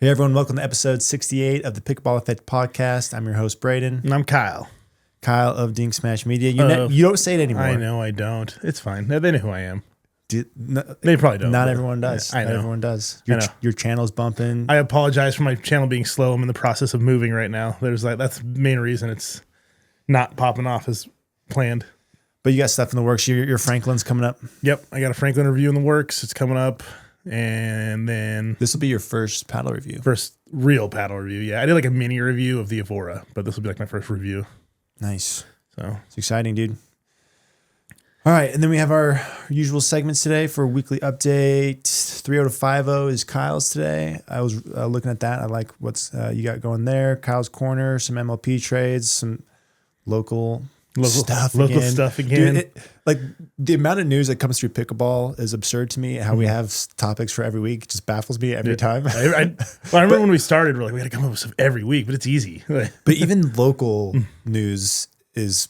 Hey everyone, welcome to episode 68 of the Pickleball Effect podcast. I'm your host, Braydon. And I'm Kyle. Kyle of Dink Smash Media. You don't say it anymore. I know I don't. It's fine. They know who I am. They probably don't. Not everyone does. I know. Not everyone does. I know. Your channel's bumping. I apologize for my channel being slow. I'm in the process of moving right now. That's the main reason it's not popping off as planned. But you got stuff in the works. Your Franklin's coming up. Yep. I got a Franklin review in the works. It's coming up. And then this will be your first paddle review. First real paddle review. Yeah. I did like a mini review of the Evora, but this will be like my first review. Nice. So it's exciting, dude. All right. And then we have our usual segments today for weekly update. 3.0 to 5.0 is Kyle's today. I was looking at that. I like what's you got going there. Kyle's Corner, some MLP trades, some local stuff again. Dude, like the amount of news that comes through Pickleball is absurd to me. How we have topics for every week just baffles me every time. I remember when we started, we're like, we got to come up with stuff every week, but it's easy. But even local news is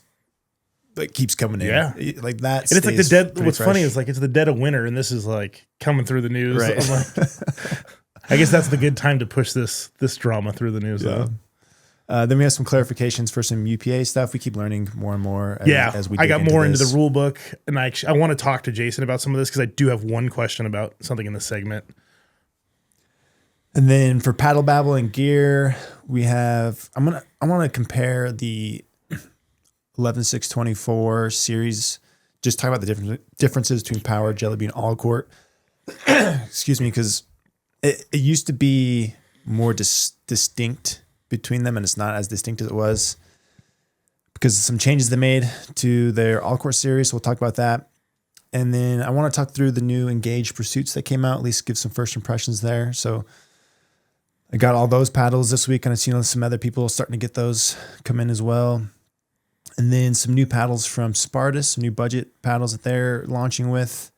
like keeps coming in. Yeah, like that. And it's like the dead. What's fresh. funny is like it's the dead of winter, and this is like coming through the news. Right. I'm like, I guess that's the good time to push this drama through the news. Yeah. Then we have some clarifications for some UPA stuff. We keep learning more and more as we dig I got more into this. the rule book, and I want to talk to Jason about some of this because I do have one question about something in this segment. And then for Paddle, Babble, and Gear, we have I want to compare the 11.624 series. Just talk about the differences between Power, Jelly Bean, All Court. Excuse me, because it used to be more distinct between them, and it's not as distinct as it was because of some changes they made to their All Court series. So we'll talk about that. And then I want to talk through the new Engage Pursuits that came out, at least give some first impressions there. So I got all those paddles this week, and I've seen some other people starting to get those come in as well. And then some new paddles from Spartus, some new budget paddles that they're launching with.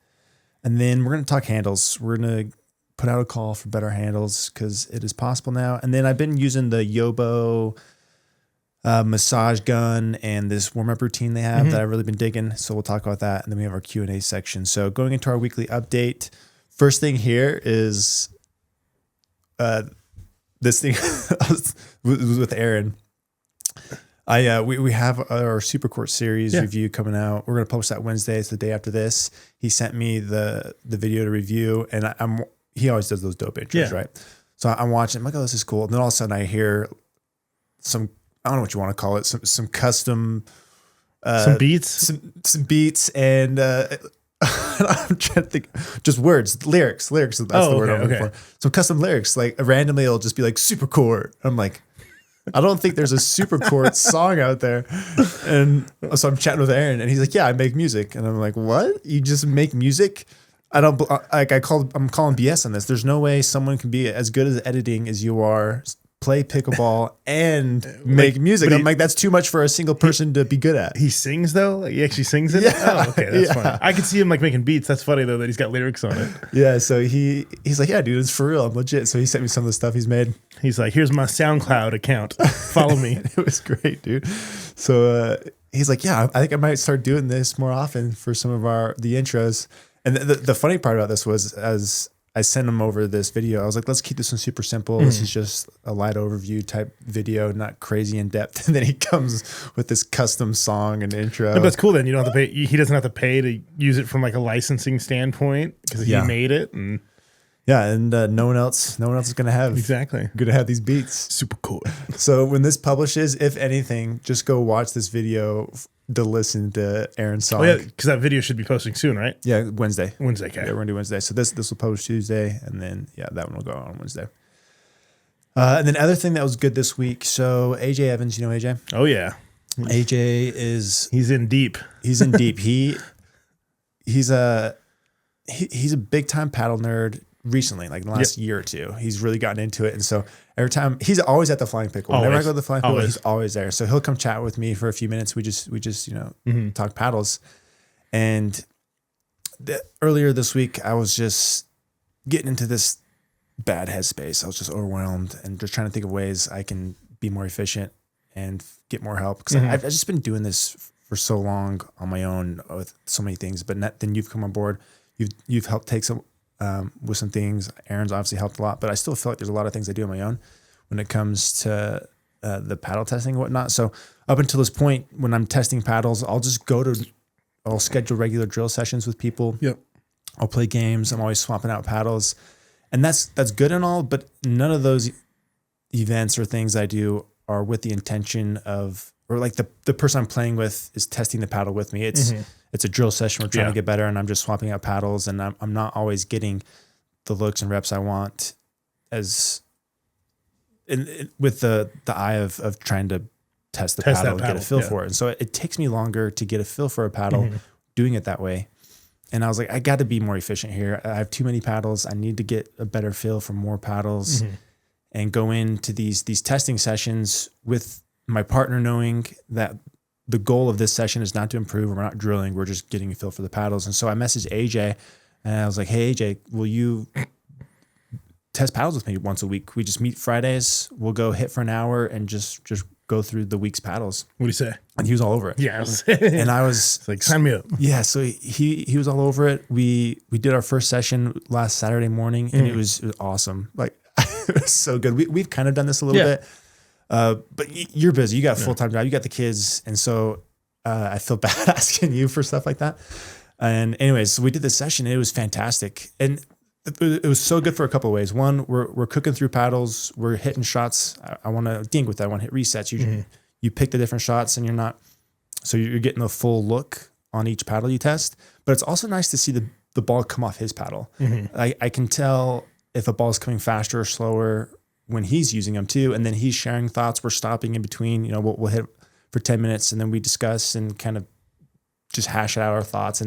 And then we're going to talk handles. We're going to put out a call for better handles because it is possible now. And then I've been using the Yobow massage gun and this warm-up routine they have that I've really been digging. So we'll talk about that. And then we have our Q&A section. So going into our weekly update, first thing here is this thing was with Aaron. We have our Super Court series review coming out. We're going to post that Wednesday. It's the day after this. He sent me the video to review, and he always does those dope intros, right? So I'm watching. I'm like, oh, this is cool. And then all of a sudden I hear some, I don't know what you want to call it, some custom, some beats, some beats, and I'm trying to think, just words, lyrics. That's the word I'm looking for. Some custom lyrics, like randomly it'll just be like Super Court. I'm like, I don't think there's a Super Court song out there. And so I'm chatting with Aaron, and he's like, yeah, I make music. And I'm like, what? You just make music? I don't like. I'm calling BS on this. There's no way someone can be as good at editing as you are, play pickleball, and make music. I'm like, that's too much for a single person to be good at. He sings though. Like he actually sings it. Oh, okay, that's funny. I could see him like making beats. That's funny though that he's got lyrics on it. Yeah. So he's like, yeah, dude, it's for real. I'm legit. So he sent me some of the stuff he's made. He's like, here's my SoundCloud account. Follow me. It was great, dude. So he's like, yeah, I think I might start doing this more often for some of the intros. And the funny part about this was, as I sent him over this video, I was like, let's keep this one super simple. This is just a light overview type video, not crazy in depth. And then he comes with this custom song and intro. But that's cool then. You don't have to pay. He doesn't have to pay to use it from like a licensing standpoint because he made it. And no one else is going to have these beats. Super cool. So when this publishes, if anything, just go watch this video to listen to Aaron's song. Oh yeah, because that video should be posting soon, right? Yeah, Wednesday. Okay. Yeah, we're gonna do Wednesday. So this will post Tuesday, and then that one will go on Wednesday. And then other thing that was good this week. So AJ Evans, you know AJ? Oh yeah, he's in deep. He's in deep. He's a big time paddle nerd. Recently, like in the last year or two, he's really gotten into it. And so every time he's always at the Flying Pickle. Whenever I go to the Flying Pickle, he's always there. So he'll come chat with me for a few minutes. We just talk paddles. And earlier this week, I was just getting into this bad headspace. I was just overwhelmed and just trying to think of ways I can be more efficient and get more help. Because I've just been doing this for so long on my own with so many things. But then you've come on board. You've helped take some with some things. Aaron's obviously helped a lot, but I still feel like there's a lot of things I do on my own when it comes to the paddle testing and whatnot. So up until this point, when I'm testing paddles, I'll schedule regular drill sessions with people. Yep. I'll play games. I'm always swapping out paddles, and that's good and all, but none of those events or things I do are with the intention of, or like the person I'm playing with is testing the paddle with me. It's a drill session. We're trying to get better, and I'm just swapping out paddles, and I'm not always getting the looks and reps I want with the eye of trying to test the paddle and get a feel for it. And so it takes me longer to get a feel for a paddle doing it that way. And I was like, I got to be more efficient here. I have too many paddles. I need to get a better feel for more paddles and go into these testing sessions with my partner knowing that the goal of this session is not to improve. We're not drilling. We're just getting a feel for the paddles. And so I messaged AJ and I was like, hey, AJ, will you test paddles with me once a week? We just meet Fridays. We'll go hit for an hour and just go through the week's paddles. What do you say? And he was all over it. Yeah. And I was it's like, sign me up. Yeah. So he was all over it. We did our first session last Saturday morning and it was awesome. Like it was so good. We've kind of done this a little bit. But you're busy. You got a full-time job. You got the kids. And so I feel bad asking you for stuff like that. And anyways, so we did this session. And it was fantastic. And it was so good for a couple of ways. One, we're cooking through paddles. We're hitting shots. I want to dink with that. I want to hit resets. You pick the different shots and you're getting a full look on each paddle you test. But it's also nice to see the ball come off his paddle. I can tell if a ball is coming faster or slower when he's using them too. And then he's sharing thoughts. We're stopping in between. We'll hit for 10 minutes and then we discuss and kind of just hash out our thoughts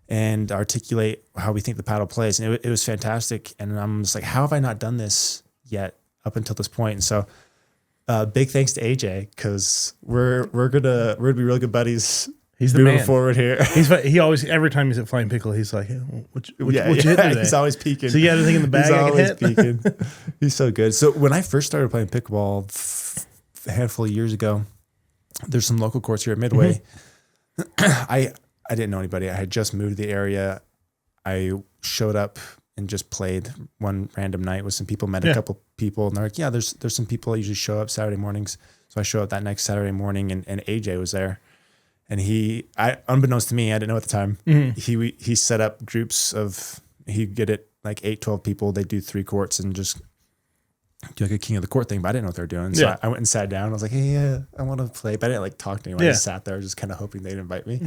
and articulate how we think the paddle plays. And it was fantastic. And I'm just like, how have I not done this yet up until this point? And so big thanks to AJ, because we're gonna be real good buddies. He's the moving man forward here. He always, every time he's at Flying Pickle, he's like, hey, what you hit today? He's always peeking. So you got anything in the bag? He's always peeking. He's so good. So when I first started playing pickleball a handful of years ago, there's some local courts here at Midway. I didn't know anybody. I had just moved to the area. I showed up and just played one random night with some people, met a couple people, and they're like, yeah, there's some people that usually show up Saturday mornings. So I showed up that next Saturday morning and AJ was there. And unbeknownst to me, I didn't know at the time, he set up groups he'd get it like 8-12 people. They do 3 courts and just do like a king of the court thing, but I didn't know what they were doing. So I went and sat down. I was like, hey, I want to play, but I didn't like talk to anyone. I just sat there just kind of hoping they'd invite me.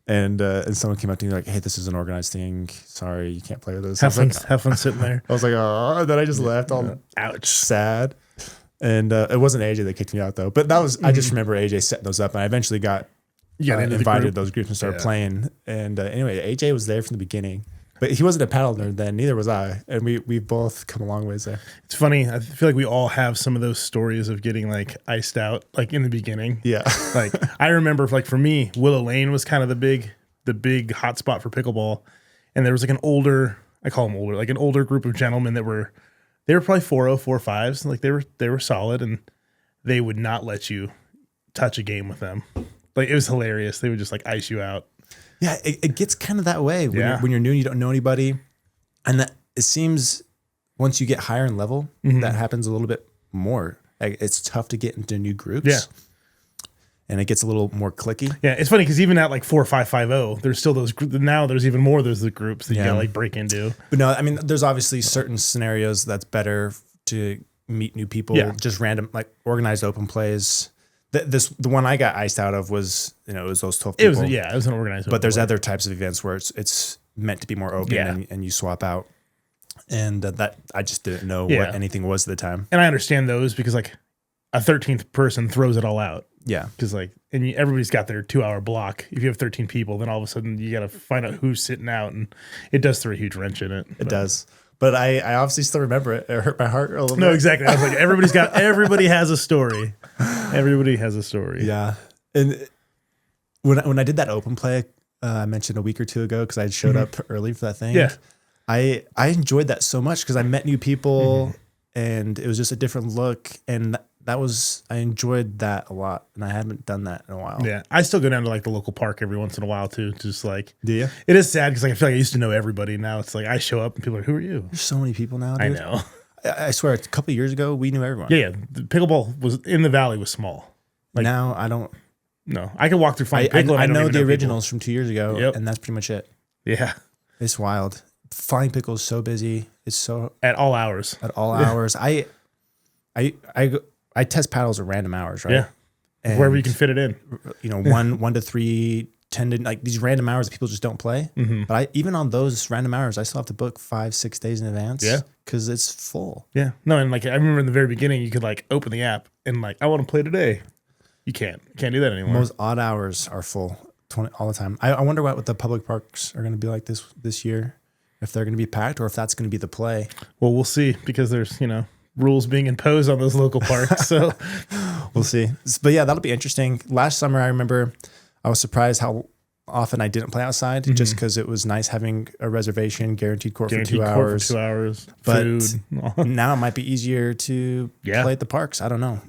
And someone came up to me like, hey, this is an organized thing. Sorry, you can't play with us. Have fun sitting there. I was like, oh, and then I just left all sad. And it wasn't AJ that kicked me out though, but that was, I just remember AJ setting those up and I eventually got invited to those groups and started playing. And anyway, AJ was there from the beginning, but he wasn't a paddle nerd then. Neither was I. And we both come a long ways there. It's funny. I feel like we all have some of those stories of getting like iced out, like in the beginning. Yeah. Like I remember, like for me, Willow Lane was kind of the big hot spot for pickleball. And there was like an older group of gentlemen they were probably 4.0, 4.5s. Like they were solid and they would not let you touch a game with them. Like it was hilarious. They would just like ice you out. Yeah, it gets kind of that way when you're new and you don't know anybody. And that it seems once you get higher in level, that happens a little bit more. Like, it's tough to get into new groups. Yeah. And it gets a little more clicky. Yeah, it's funny because even at like 4.550, there's still those now there's even more there's the groups that you gotta like break into. But no, I mean there's obviously certain scenarios that's better to meet new people. Yeah. Just random like organized open plays. The one I got iced out of was, it was those 12 people. It was an organized. But there's other types of events where it's meant to be more open and you swap out. And that I just didn't know what anything was at the time. And I understand those because like a 13th person throws it all out. Yeah. Because like, everybody's got their 2-hour block. If you have 13 people, then all of a sudden you got to find out who's sitting out, and it does throw a huge wrench in it. It does. But I obviously still remember it. It hurt my heart a little bit. No, exactly. I was like, everybody has a story. Everybody has a story. Yeah. And when I did that open play, I mentioned a week or two ago, because I showed up early for that thing. Yeah. I enjoyed that so much because I met new people and it was just a different look. And I enjoyed that a lot, and I haven't done that in a while. Yeah, I still go down to like the local park every once in a while too. Just like, Do you? it is sad because like I feel like I used to know everybody. Now it's like I show up and people are like, "Who are you?" There's so many people now, dude. I know. I swear, a couple of years ago, we knew everyone. Yeah. The pickleball was in the valley was small. Like, now I don't. No, I can walk through flying I pickle. know don't even the people. originals from 2 years ago, Yep. and that's pretty much it. Yeah, It's wild. Flying pickle is so busy. It's so at all hours. at all hours. I test paddles at random hours, right? Yeah, And, wherever you can fit it in. You know, 1 to 3, 10 to like these random hours that people just don't play. Mm-hmm. But even on those random hours, I still have to book 5-6 days in advance. Yeah. Because it's full. Yeah, no, and like I remember in the very beginning, you could like open the app and like I want to play today. You can't do that anymore. Most odd hours are full all the time. I wonder what the public parks are going to be like this year. If they're going to be packed or if that's going to be the play. Well, we'll see because there's rules being imposed on those local parks. So we'll see. But yeah, that'll be interesting. Last summer, I remember I was surprised how often I didn't play outside just because it was nice having a reservation, guaranteed court for 2 hours. For 2 hours. But food. now it might be easier to play at the parks. I don't know.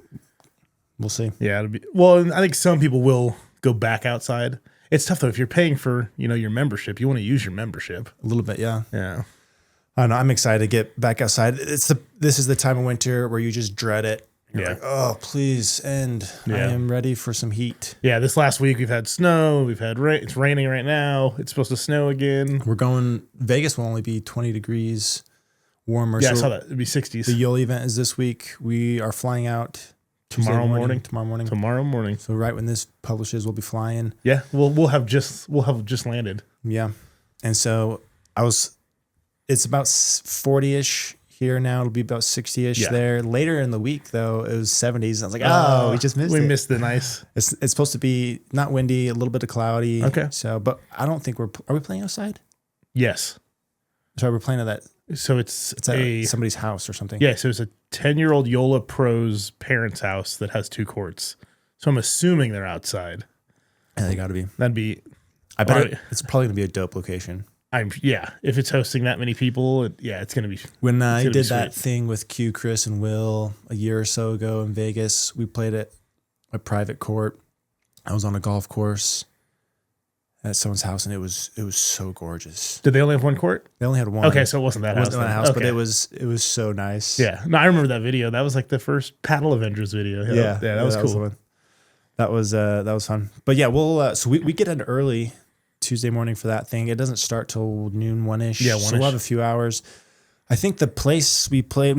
We'll see. Yeah, it'll be. Well, I think some people will go back outside. It's tough though if you're paying for your membership. You want to use your membership A little bit, yeah. Yeah. I don't know. I'm excited to get back outside. This is the time of winter where you just dread it. You're like, oh, please end. Yeah. I am ready for some heat. Yeah, this last week we've had snow. We've had rain. It's raining right now. It's supposed to snow again. Vegas will only be 20 degrees warmer. Yeah, so I saw that. It'd be 60s. The YOLA event is this week. We are flying out Tomorrow morning. Tomorrow morning. So right when this publishes, we'll be flying. Yeah, we'll have just landed. Yeah, and so it's about 40-ish here now. It'll be about 60-ish there. Later in the week, though, it was 70s. I was like, we just missed it. We missed the nice. It's supposed to be not windy, a little bit of cloudy. Okay. So, but I don't think are we playing outside? Yes. So we're playing at that. So it's at somebody's house or something. Yeah, so it's a 10-year-old YOLA Pro's parents' house that has 2 courts. So I'm assuming they're outside. Yeah, they got to be. That'd be. I bet it's probably gonna be a dope location. If it's hosting that many people, it's gonna be. When I did that thing with Q, Chris, and Will a year or so ago in Vegas, we played at a private court. I was on a golf course at someone's house, and it was so gorgeous. Did they only have 1 court? They only had 1. Okay, so it wasn't that house. It wasn't that house, but it was so nice. Yeah, no, I remember that video. That was like the first Paddle Avengers video. Yeah, that was cool. That was fun. But yeah, we'll so we get in early Tuesday morning for that thing. It doesn't start till noon, 1-ish. Yeah, 1-ish. So we'll have a few hours. I think the place we played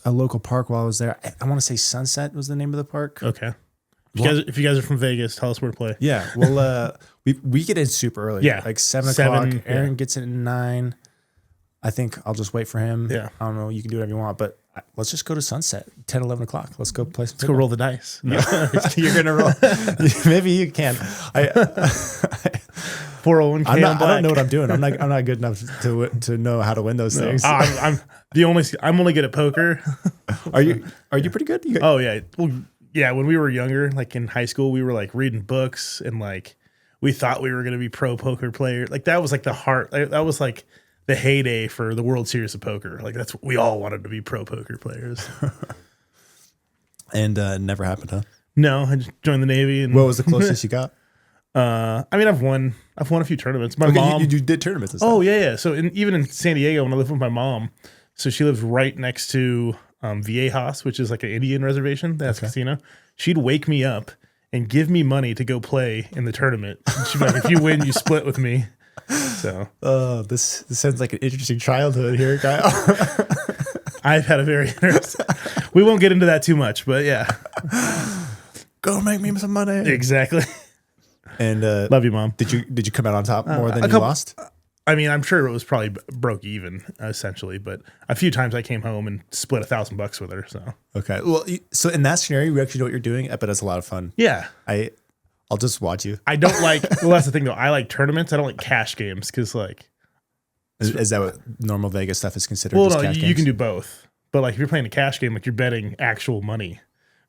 a local park while I was there. I want to say Sunset was the name of the park. Okay. If you guys are from Vegas, tell us where to play. Yeah. Well, we get in super early. Yeah. Like 7 o'clock. Aaron gets in at 9. I think I'll just wait for him. Yeah. I don't know. You can do whatever you want, but let's just go to Sunset, 10, 11 o'clock. Let's go play some. Let's go roll the dice. No. You're going to roll. Maybe you can. 401k. I don't know what I'm doing. I'm not good enough to know how to win those things. I'm only good at poker. Are you pretty good? Oh yeah. Well, yeah. When we were younger, like in high school, we were like reading books and like we thought we were going to be pro poker players. Like that was like the heart. That was like the heyday for the World Series of Poker. Like that's what we all wanted to be pro poker players. And never happened, huh? No, I just joined the Navy. And what was the closest you got? I mean, I've won a few tournaments. My mom, you did tournaments and stuff. Oh yeah. So even in San Diego, when I lived with my mom, so she lives right next to Viejas, which is like an Indian reservation. That's a casino. She'd wake me up and give me money to go play in the tournament. And she'd be like, if you win, you split with me. So, this sounds like an interesting childhood here, Kyle. I've had a very interesting. We won't get into that too much, but yeah. Go make me some money. Exactly. And love you, Mom. Did you come out on top more than you lost? I mean, I'm sure it was probably broke even essentially, but a few times I came home and split $1,000 with her. So okay, well, so in that scenario, you actually know what you're doing. I bet it's a lot of fun. Yeah, I'll just watch you. I don't like. Well, that's the thing though. I like tournaments. I don't like cash games because like. Is that what normal Vegas stuff is considered? Well, just no, cash you games? can do both. But like if you're playing a cash game, like you're betting actual money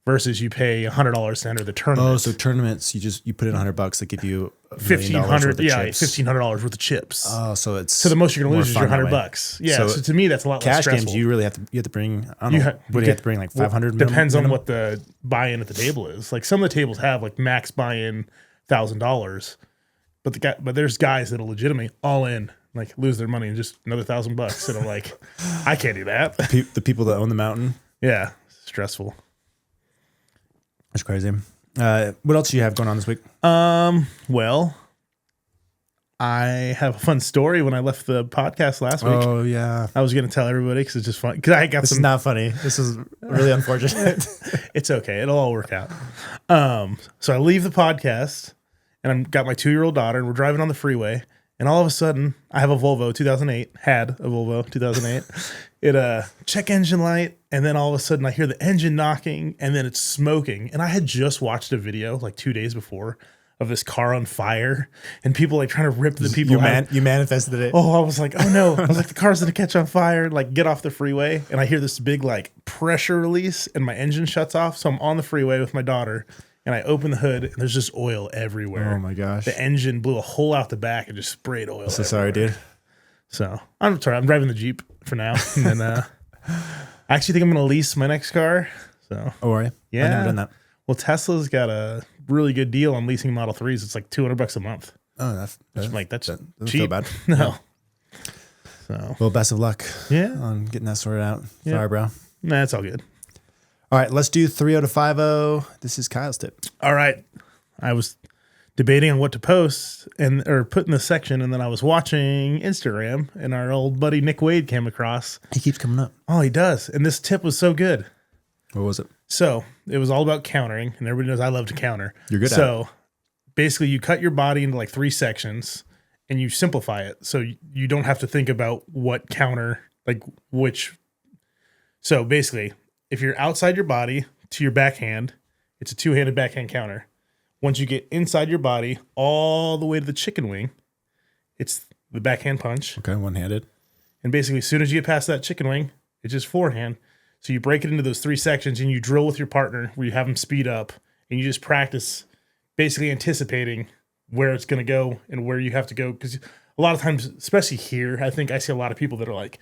versus you pay $100 to enter the tournament. Oh, so tournaments, you put in $100, they give you $1,500 $1,500 worth of chips. Oh, so it's So the most you're going to lose is your fun that way. $100. Yeah. So to me, that's a lot less Cash stressful. games, you have to bring, I don't know, what do you have to bring, like 500? Depends on what the buy-in at the table is. Like some of the tables have like max buy-in $1,000, but there's guys that'll legitimately all in, like lose their money and just another $1,000. And I'm like, I can't do that. The people that own the mountain. Yeah. Stressful. That's crazy. What else do you have going on this week? Well, I have a fun story when I left the podcast last week. Oh, yeah. I was going to tell everybody because it's just fun. Because I got This is not funny. This is really unfortunate. It's okay. It'll all work out. So I leave the podcast and I've got my 2-year-old daughter and we're driving on the freeway. And all of a sudden, I have a Volvo 2008, had a Volvo 2008. It check engine light, and then all of a sudden I hear the engine knocking, and then it's smoking. And I had just watched a video like 2 days before of this car on fire, and people like trying to rip the people out. You manifested it. Oh, I was like, oh no. I was like, the car's gonna catch on fire, like get off the freeway. And I hear this big like pressure release, and my engine shuts off. So I'm on the freeway with my daughter. And I open the hood, and there's just oil everywhere. Oh, my gosh. The engine blew a hole out the back and just sprayed oil. So sorry, dude. So I'm sorry. I'm driving the Jeep for now. And then I actually think I'm going to lease my next car. So Oh, are you? Yeah. I've never done that. Well, Tesla's got a really good deal on leasing Model 3s. It's like $200 a month. Oh, that's Cheap. doesn't feel bad. No. So Well, best of luck yeah. on getting that sorted out. Yeah. Sorry, bro. Nah, it's all good. All right, let's do 3-0 to 5-0. This is Kyle's tip. All right. I was debating on what to post or put in the section, and then I was watching Instagram, and our old buddy Nick Wade came across. He keeps coming up. Oh, he does. And this tip was so good. What was it? So it was all about countering, and everybody knows I love to counter. You're good at it. So basically, you cut your body into like 3 sections, and you simplify it. So you don't have to think about what counter, like which. So basically, if you're outside your body to your backhand, it's a 2-handed backhand counter. Once you get inside your body all the way to the chicken wing, it's the backhand punch. Okay, one-handed. And basically, as soon as you get past that chicken wing, it's just forehand. So you break it into those 3 sections and you drill with your partner where you have them speed up and you just practice basically anticipating where it's going to go and where you have to go. Because a lot of times, especially here, I think I see a lot of people that are like,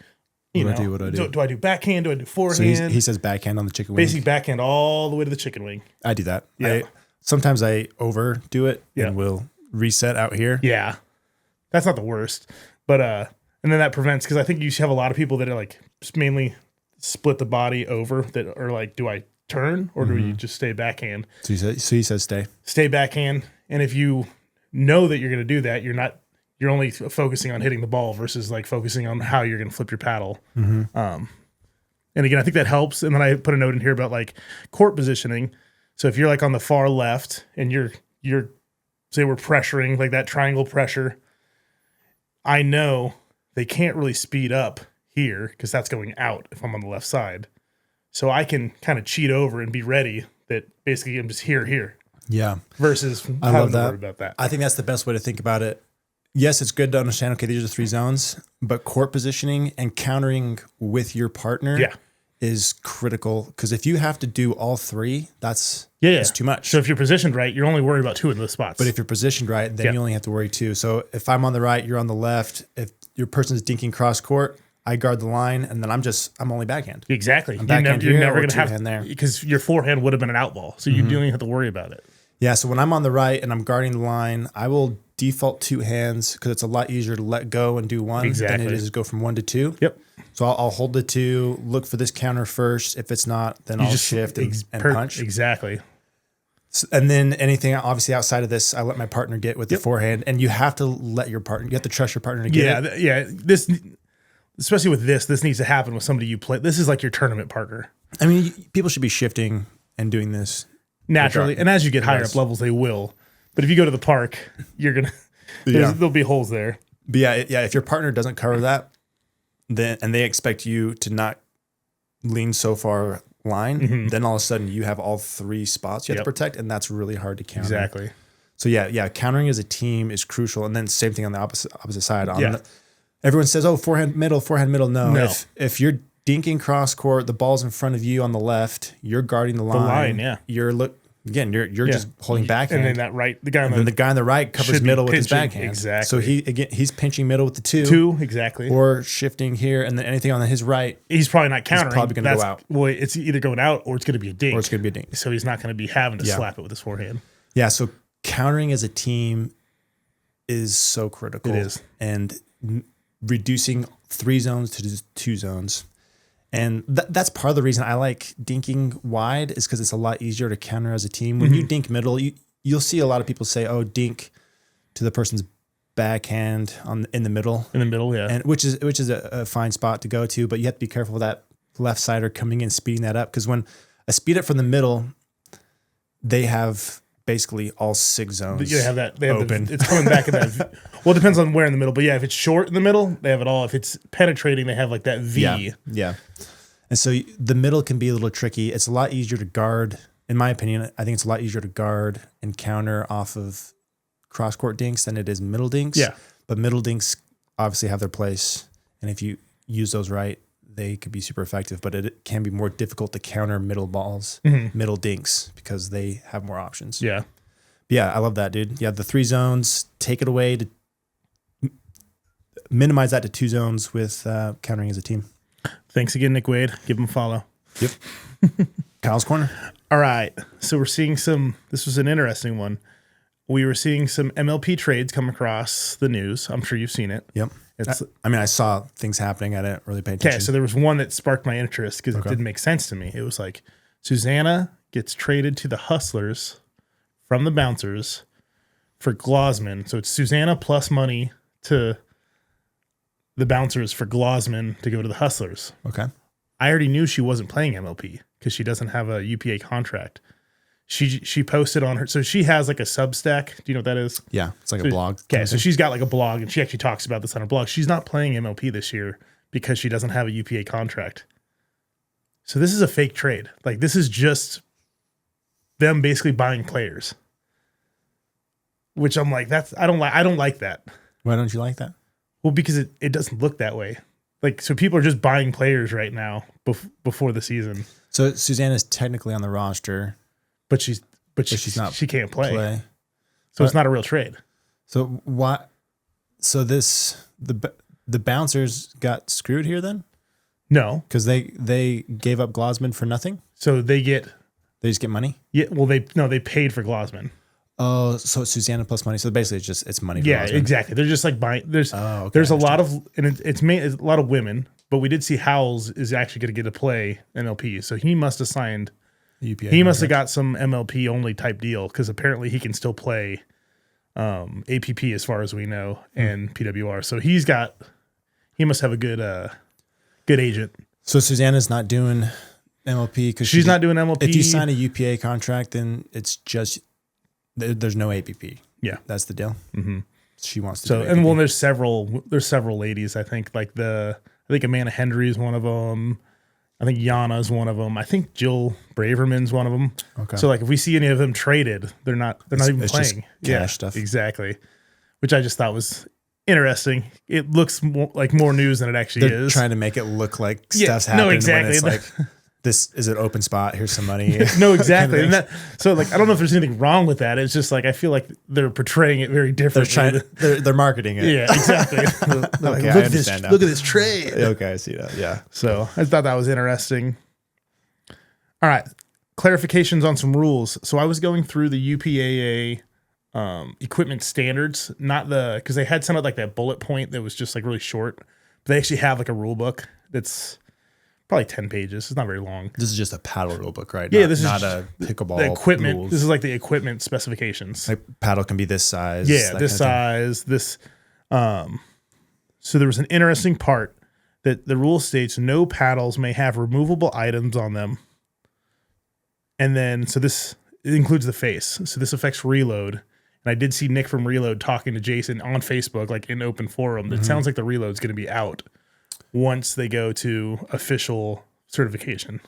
What do I do? Do I do backhand? Do I do So forehand? he says backhand on the chicken wing. Basically backhand all the way to the chicken wing. I do that. Yeah. Sometimes I overdo it Yeah. and will reset out here. Yeah. That's not the worst. But and then that prevents, because I think you have a lot of people that are like mainly split the body over that are like, do I turn or do you just stay backhand? So he says stay. Stay backhand. And if you know that you're going to do that, you're only focusing on hitting the ball versus like focusing on how you're going to flip your paddle. And again, I think that helps. And then I put a note in here about like court positioning. So if you're like on the far left and you're say we're pressuring like that triangle pressure, I know they can't really speed up here because that's going out if I'm on the left side. So I can kind of cheat over and be ready that basically I'm just here. Yeah. Versus I having love to that. worry about that. I think that's the best way to think about it. Yes, it's good to understand, okay, these are the 3 zones, but court positioning and countering with your partner is critical, because if you have to do all 3, that's too much. So if you're positioned right, you're only worried about 2 of those spots. But if you're positioned right, then you only have to worry 2. So if I'm on the right, you're on the left. If your person's dinking cross court, I guard the line, and then I'm only backhand. Exactly. I'm backhand you're here never or going to have two-hand there. because your forehand would have been an outball. So you don't even have to worry about it. Yeah, so when I'm on the right and I'm guarding the line, I will default 2 hands because it's a lot easier to let go and do 1 than it is to go from 1 to 2. Yep. So I'll hold the 2, look for this counter first. If it's not, then I'll shift and punch. Exactly. And then anything obviously outside of this, I let my partner get with the forehand. And you have to let your partner, you have to trust your partner to get it. Yeah. This, especially with this needs to happen with somebody you play. This is like your tournament partner. I mean, people should be shifting and doing this naturally. And as you get higher up levels, they will. But if you go to the park, you're going to, there'll be holes there. But if your partner doesn't cover that, then and they expect you to not lean so far line, then all of a sudden you have all 3 spots you have to protect, and that's really hard to counter. Exactly. So countering as a team is crucial, and then same thing on the opposite side. Everyone says, "Oh, forehand middle." No. If you're dinking cross court, the ball's in front of you on the left. You're guarding the line. The line, yeah. You're just holding backhand. And then the guy on the right covers middle with his backhand. Exactly. So he's pinching middle with the two. Exactly. Or shifting here, and then anything on his right. He's probably not countering. He's probably going to go out. Well, it's either going out or it's going to be a dink. So he's not going to be having to slap it with his forehand. Yeah. So countering as a team is so critical. It is. And reducing 3 zones to just 2 zones. And that's part of the reason I like dinking wide is because it's a lot easier to counter as a team. When you dink middle, you'll see a lot of people say, "Oh, dink to the person's backhand in the middle." In the middle, yeah. And which is a fine spot to go to, but you have to be careful with that left sider coming in, speeding that up. Because when a speed up from the middle, they have basically all 6 zones. They have that. They have open. It's coming back in that. Well, it depends on where in the middle, but yeah, if it's short in the middle, they have it all. If it's penetrating, they have like that V. Yeah. And so the middle can be a little tricky. It's a lot easier to guard, in my opinion. I think it's a lot easier to guard and counter off of cross court dinks than it is middle dinks. Yeah. But middle dinks obviously have their place, and if you use those right, they could be super effective. But it can be more difficult to counter middle balls, middle dinks, because they have more options. Yeah. But yeah, I love that, dude. Yeah, the 3 zones, take it away to minimize that to 2 zones with countering as a team. Thanks again, Nick Wade. Give him a follow. Yep. Kyle's Corner. All right. So we're seeing this was an interesting one. We were seeing some MLP trades come across the news. I'm sure you've seen it. Yep. I saw things happening. I didn't really pay attention. Okay, so there was one that sparked my interest because it didn't make sense to me. It was like Susanna gets traded to the Hustlers from the Bouncers for Glosman. So it's Susanna plus money to the Bouncers for Glosman to go to the Hustlers. Okay. I already knew she wasn't playing MLP because she doesn't have a UPA contract. She posted on her, so she has like a Substack. Do you know what that is? Yeah, it's like a blog. Okay, so she's got like a blog, and she actually talks about this on her blog. She's not playing MLP this year because she doesn't have a UPA contract. So this is a fake trade. Like this is just them basically buying players. Which I'm like, I don't like that. Why don't you like that? Well, because it doesn't look that way. Like, so people are just buying players right now before the season. So Susanna's technically on the roster, but she's not. She can't play. So it's not a real trade. So what? So the Bouncers got screwed here then? No, because they gave up Glosman for nothing. So they just get money. Yeah. Well, they paid for Glosman. Oh, so it's Susanna plus money. So basically, it's money. For yeah, Glosman. Exactly. They're just like buying. There's a lot of, and it's a lot of women. But we did see Howells is actually going to get to play MLP, so he must have signed. UPA he must have got some MLP only type deal because apparently he can still play APP as far as we know and PWR. So he must have a good agent. So Susanna's not doing MLP because she's not doing MLP. If you sign a UPA contract, then it's just there's no APP. Yeah, that's the deal. Mm-hmm. She wants to. So and well, there's several ladies. I think Amanda Hendry is one of them. I think Yana is one of them. I think Jill Braverman's one of them. Okay. So like if we see any of them traded, they're not even playing. Cash stuff. Exactly. Which I just thought was interesting. It looks like more news than it actually They're is. trying to make it look like stuff's happening. No, exactly. When it's like this is an open spot. Here's some money. No, exactly. And so like I don't know if there's anything wrong with that. It's just like I feel like they're portraying it very differently. They're marketing it. Yeah, exactly. Okay, I understand now. Look at this trade. Okay, I see that. Yeah. So I thought that was interesting. All right, clarifications on some rules. So I was going through the UPA-A equipment standards, not because they had some of like that bullet point that was just like really short. But they actually have like a rule book that's probably 10 pages. It's not very long. This is just a paddle rule book, right? Yeah, this is not a pickleball. The equipment. Rules. This is like the equipment specifications. Like paddle can be this size. Yeah, this size. This. So there was an interesting part that the rule states no paddles may have removable items on them. And then, so this includes the face. So this affects reload. And I did see Nick from Reload talking to Jason on Facebook, like in open forum. It sounds like the reload's going to be out once they go to official certification,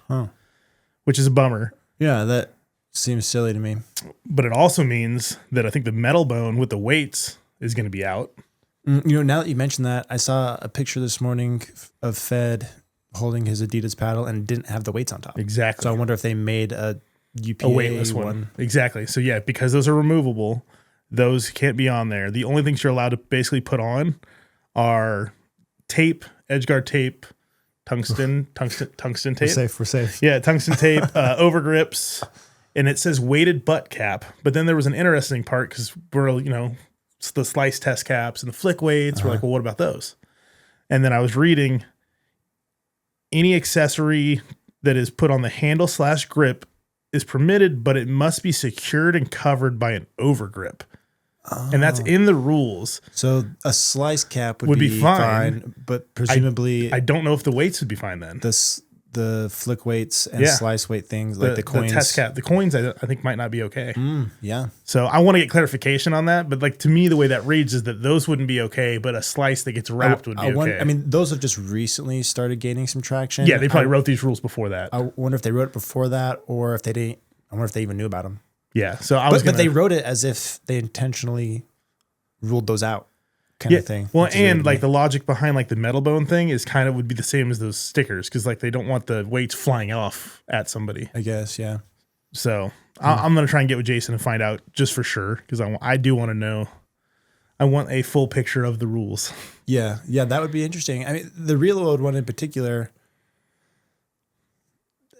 which is a bummer. Yeah, that seems silly to me. But it also means that I think the metal bone with the weights is going to be out. You know, now that you mentioned that, I saw a picture this morning of Fed holding his Adidas paddle and didn't have the weights on top. Exactly. So I wonder if they made a UPA-A weightless one. Exactly. So yeah, because those are removable, those can't be on there. The only things you're allowed to basically put on are tape, edgeguard tape, tungsten tape. We're safe. Yeah, tungsten tape, over grips, and it says weighted butt cap. But then there was an interesting part because we're, the slice test caps and the flick weights. We're like, well, what about those? And then I was reading any accessory that is put on the handle / grip is permitted, but it must be secured and covered by an over grip. Oh. And that's in the rules. So a slice cap would be fine, but presumably I don't know if the weights would be fine then. The flick weights and slice weight things, like the coins. The test cap. The coins I think might not be okay. Yeah. So I want to get clarification on that. But like to me, the way that reads is that those wouldn't be okay, but a slice that gets wrapped would be okay. I mean, those have just recently started gaining some traction. Yeah, they probably wrote these rules before that. I wonder if they wrote it before that or if they didn't. I wonder if they even knew about them. Yeah. So but they wrote it as if they intentionally ruled those out. Kind of thing. Well, and like the logic behind like the metal bone thing is kind of would be the same as those stickers because like they don't want the weights flying off at somebody. I guess, yeah. So I'm gonna try and get with Jason and find out just for sure because I do want to know. I want a full picture of the rules. Yeah, that would be interesting. I mean, the reload one in particular,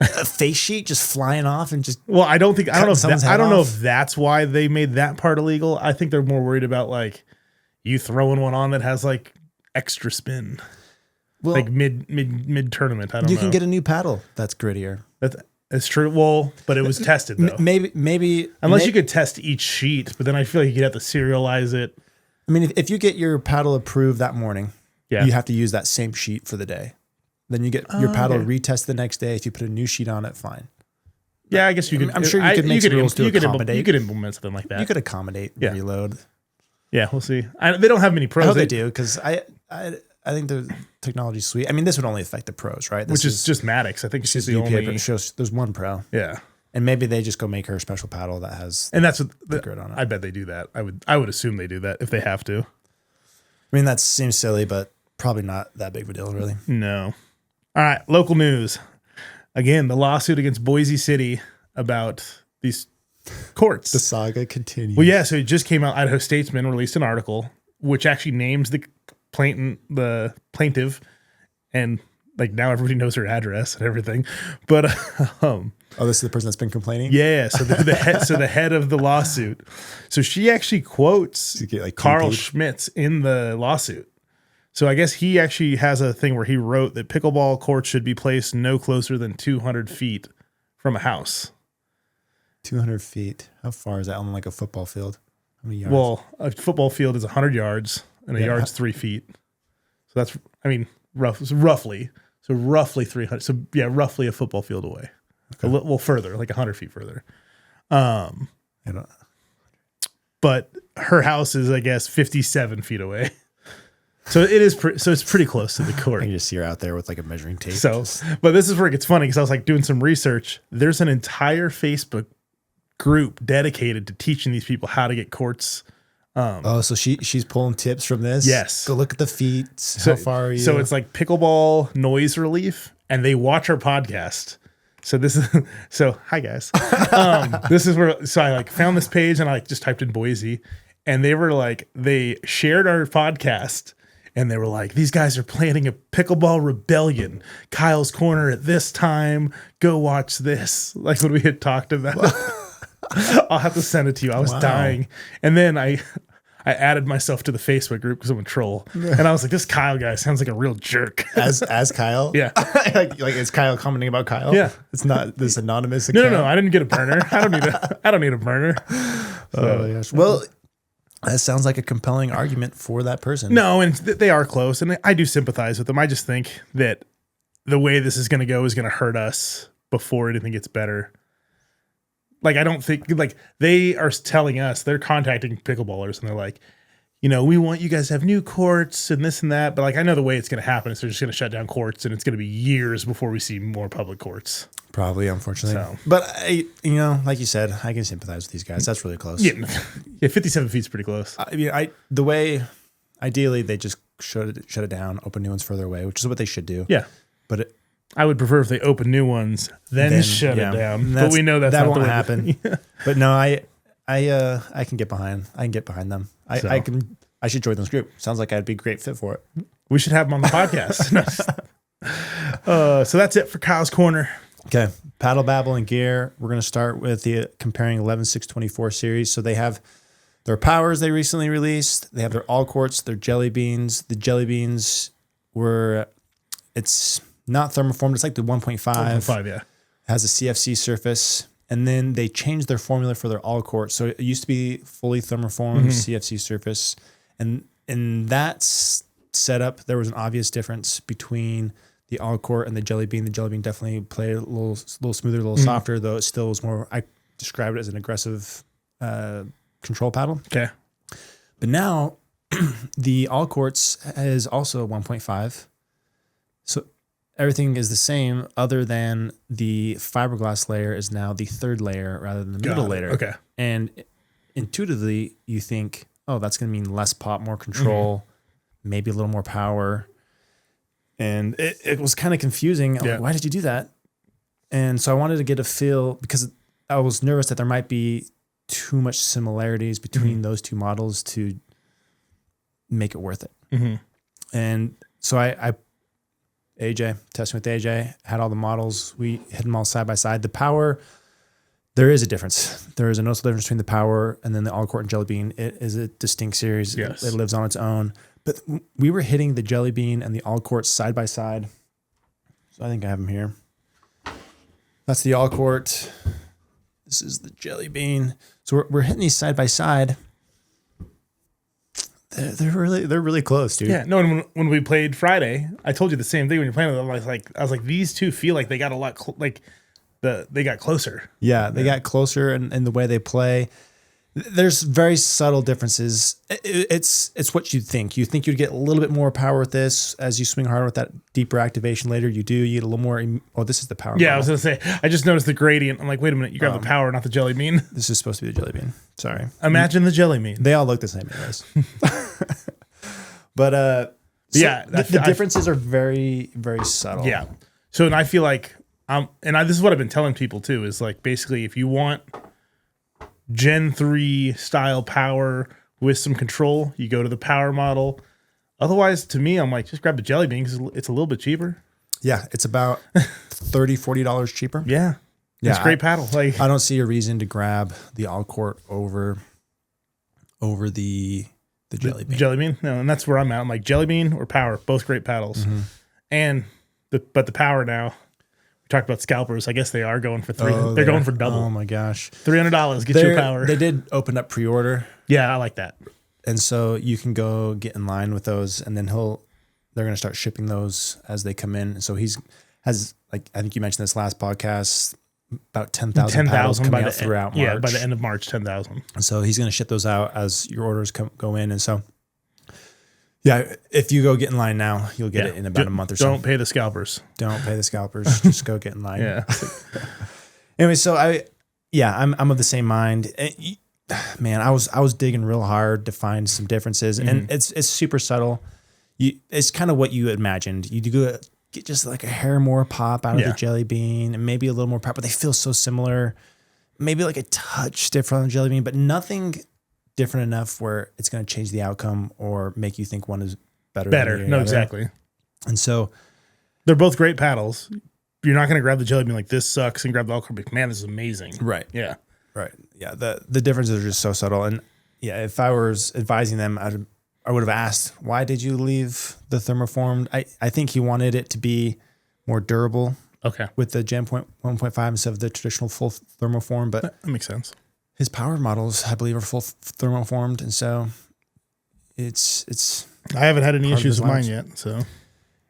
a face sheet just flying off and just. Well, I don't know if that's why they made that part illegal. I think they're more worried about like. You throwing one on that has like extra spin, like mid tournament. I don't know. You can get a new paddle that's grittier. That's true. Well, but it was tested though. Maybe unless you could test each sheet, but then I feel like you'd have to serialize it. I mean, if you get your paddle approved that morning, you have to use that same sheet for the day. Then you get your paddle retested the next day. If you put a new sheet on it, fine. Yeah, I guess you could. I'm sure you could make rules to accommodate. You could implement something like that. You could accommodate reload. Yeah, we'll see. They don't have many pros. I hope they do because I think the technology's sweet. I mean, this would only affect the pros, right? Which is just Maddox. I think she's the only. There's one pro. Yeah, and maybe they just go make her a special paddle that has. And that's what the grid on it. I bet they do that. I would assume they do that if they have to. I mean, that seems silly, but probably not that big of a deal, really. No. All right, local news. Again, the lawsuit against Boise City about these. Courts. The saga continues. Well, yeah. So it just came out. Idaho Statesman released an article which actually names the plaintiff, and like now everybody knows her address and everything. But this is the person that's been complaining. Yeah. So the head of the lawsuit. So she actually quotes Carl Schmitz in the lawsuit. So I guess he actually has a thing where he wrote that pickleball courts should be placed no closer than 200 feet from a house. 200 feet. How far is that on like a football field? How many yards? Well, a football field is 100 yards and a yard's 3 feet. So that's, I mean, roughly. So roughly 300. So yeah, roughly a football field away. Okay. A little further, like 100 feet further. But her house is, I guess, 57 feet away. So it is. So it's pretty close to the court. I can just see her out there with like a measuring tape. So, but this is where it gets funny because I was like doing some research. There's an entire Facebook group dedicated to teaching these people how to get courts. So she's pulling tips from this. Yes. Go look at the feet. How far are you? So it's like pickleball noise relief, and they watch our podcast. So this is hi guys. This is where I like found this page and I like just typed in Boise, and they shared our podcast. And they were like, these guys are planning a pickleball rebellion. Kyle's Corner at this time. Go watch this. Like what we had talked about. I'll have to send it to you. I was dying. And then I added myself to the Facebook group because I'm a troll. And I was like, this Kyle guy sounds like a real jerk. As Kyle? Yeah. like is Kyle commenting about Kyle? Yeah. It's not this anonymous account. No. I didn't get a burner. I don't need a burner. Oh my gosh. Well, that sounds like a compelling argument for that person. No, and they are close, and I do sympathize with them. I just think that the way this is going to go is going to hurt us before anything gets better. Like, I don't think, like, they are telling us, they're contacting pickleballers, and they're like, we want you guys to have new courts and this and that. But, like, I know the way it's going to happen is they're just going to shut down courts, and it's going to be years before we see more public courts. Probably, unfortunately. So. But, like you said, I can sympathize with these guys. That's really close. Yeah, 57 feet is pretty close. I mean, the way, ideally, they just shut it down, open new ones further away, which is what they should do. Yeah. But I would prefer if they open new ones, then shut it down. But we know that won't happen. But no, I can get behind. I can get behind them. I should join this group. Sounds like I'd be a great fit for it. We should have them on the podcast. So that's it for Kyle's Corner. Okay. Paddle, Babble, and gear. We're going to start with the comparing 11.624 series. So they have their powers they recently released. They have their all courts, their jelly beans. The jelly beans it's not thermoformed. It's like the 1.5. 1.5, yeah. Has a CFC surface. And then they changed their formula for their all court. So it used to be fully thermoformed CFC surface. And in that setup, there was an obvious difference between the all court and the jelly bean. The jelly bean definitely played a little smoother, a little softer, though it still was more, I describe it as an aggressive control paddle. Okay. But now the all courts is also 1.5. So everything is the same other than the fiberglass layer is now the third layer rather than the middle layer. Okay. And intuitively you think, oh, that's going to mean less pop, more control, maybe a little more power. And it was kind of confusing. Like, why did you do that? And so I wanted to get a feel because I was nervous that there might be too much similarities between those two models to make it worth it. And so I testing with AJ, had all the models. We hit them all side by side. The power, there is a difference. There is a noticeable difference between the power and then the all court and jelly bean. It is a distinct series. Yes. It lives on its own. But we were hitting the jelly bean and the all court side by side. So I think I have them here. That's the all court. This is the jelly bean. So we're hitting these side by side. They're really close, dude. Yeah. No, and when we played Friday, I told you the same thing when you're playing with them. I was like, these two feel like they got a lot they got closer. Yeah, they got closer in the way they play. There's very subtle differences. It's what you think. You think you'd get a little bit more power with this as you swing harder with that deeper activation later. You do. You get a little more. Oh, this is the power. Yeah, model. I was going to say, I just noticed the gradient. I'm like, wait a minute. You grab the power, not the jelly bean. This is supposed to be the jelly bean. Sorry. Imagine the jelly bean. They all look the same anyways. But the differences are very, very subtle. Yeah. So, and I feel like, this is what I've been telling people too, is like basically if you want Gen 3 style power with some control, you go to the power model. Otherwise, to me, I'm like, just grab the jelly bean because it's a little bit cheaper. Yeah, it's about $30-$40 cheaper. Yeah. It's great paddle. Like I don't see a reason to grab the all court over the jelly bean. Jelly bean? No, and that's where I'm at. I'm like jelly bean or power, both great paddles. And the power now. We talked about scalpers. I guess they are going for they're going for double. Oh my gosh. $300. Get your power. They did open up pre-order. Yeah, I like that. And so you can go get in line with those and then they're going to start shipping those as they come in. And so I think you mentioned this last podcast, about 10,000 paddles coming out throughout March. Yeah, by the end of March, 10,000. And so he's going to ship those out as your orders go in. And so, yeah, if you go get in line now, you'll get it in about a month or so. Don't pay the scalpers. Don't pay the scalpers. Just go get in line. Yeah. Anyway, so I'm of the same mind. Man, I was digging real hard to find some differences, and it's super subtle. It's kind of what you imagined. You do get just like a hair more pop out of the jelly bean, and maybe a little more pop, but they feel so similar. Maybe like a touch different on the jelly bean, but nothing different enough where it's going to change the outcome or make you think one is better. Than the other. Exactly. And so they're both great paddles. You're not going to grab the jelly bean like this sucks and grab the alcohol. Man, this is amazing. Right. Yeah. Right. Yeah. The differences are just so subtle. And yeah, if I was advising them, I would have asked, why did you leave the thermoformed? I think he wanted it to be more durable. Okay. With the Gen 1.5 instead of the traditional full thermoform, but that makes sense. His power models, I believe, are full thermoformed, and so it's. I haven't had any issues with mine yet. So,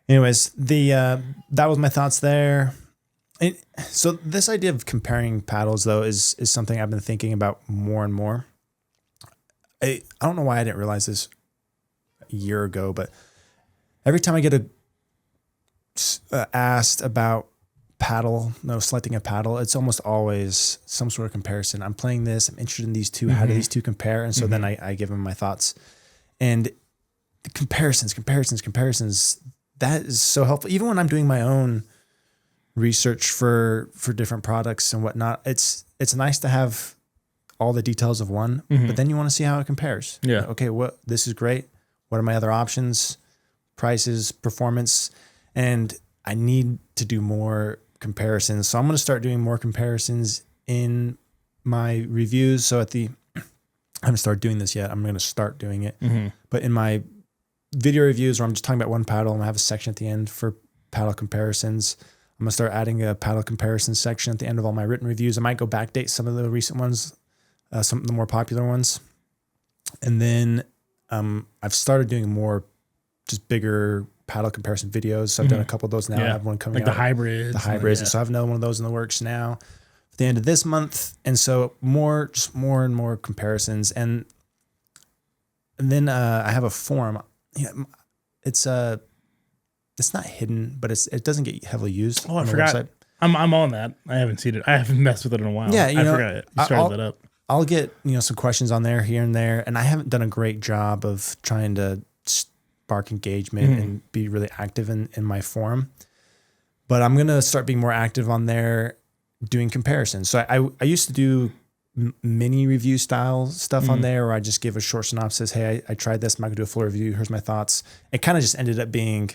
anyways, that was my thoughts there. So this idea of comparing paddles, though, is something I've been thinking about more and more. I don't know why I didn't realize this a year ago, but every time I get asked about selecting a paddle, it's almost always some sort of comparison. I'm playing this, I'm interested in these two. How do these two compare? And so then I give them my thoughts. And the comparisons, that is so helpful. Even when I'm doing my own research for different products and whatnot. It's nice to have all the details of one, but then you want to see how it compares. Yeah. Okay, this is great. What are my other options? Prices, performance, and I need to do more comparisons. So I'm going to start doing more comparisons in my reviews. So I haven't started doing this yet. I'm going to start doing it. But in my video reviews where I'm just talking about one paddle, I'm going to have a section at the end for paddle comparisons. I'm going to start adding a paddle comparison section at the end of all my written reviews. I might go backdate some of the recent ones, some of the more popular ones. And then I've started doing more just bigger paddle comparison videos. So I've done a couple of those now. I have one coming like out. the hybrids. And so I have another one of those in the works now at the end of this month. And so more and more comparisons. And then I have a forum. It's not hidden, but it doesn't get heavily used. Oh, I forgot. Website. I'm on that. I haven't seen it. I haven't messed with it in a while. Yeah, I forgot it. You started that up. I'll get some questions on there here and there, and I haven't done a great job of trying to spark engagement and be really active in my forum. But I'm gonna start being more active on there, doing comparisons. So I used to do mini review style stuff on there, where I just give a short synopsis. Hey, I tried this. I'm not gonna do a full review. Here's my thoughts. It kind of just ended up being,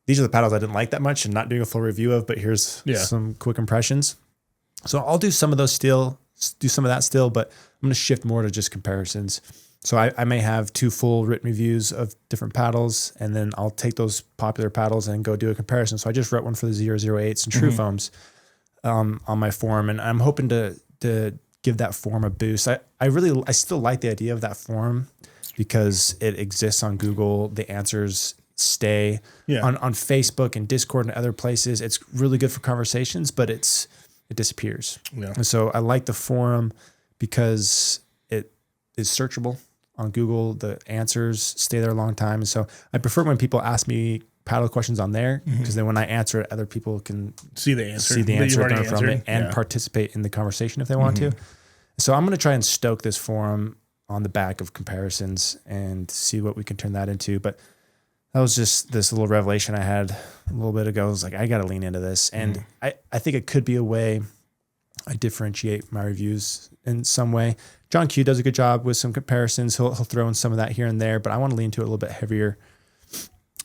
these are the paddles I didn't like that much, and not doing a full review of. But here's some quick impressions. So I'll do some of those still. Do some of that still, but I'm going to shift more to just comparisons. So I may have 2 full written reviews of different paddles, and then I'll take those popular paddles and go do a comparison. So I just wrote one for the 008s and True Foams on my forum, and I'm hoping to give that forum a boost. I still like the idea of that forum because it exists on Google. The answers stay on Facebook and Discord and other places. It's really good for conversations, but it disappears. Yeah. And so I like the forum because it is searchable on Google. The answers stay there a long time. And so I prefer when people ask me paddle questions on there, because then when I answer it, other people can see the answer from it and participate in the conversation if they want to. So I'm going to try and stoke this forum on the back of comparisons and see what we can turn that into. But that was just this little revelation I had a little bit ago. I was like, I got to lean into this. And I think it could be a way I differentiate my reviews in some way. John Q does a good job with some comparisons. He'll throw in some of that here and there, but I want to lean to it a little bit heavier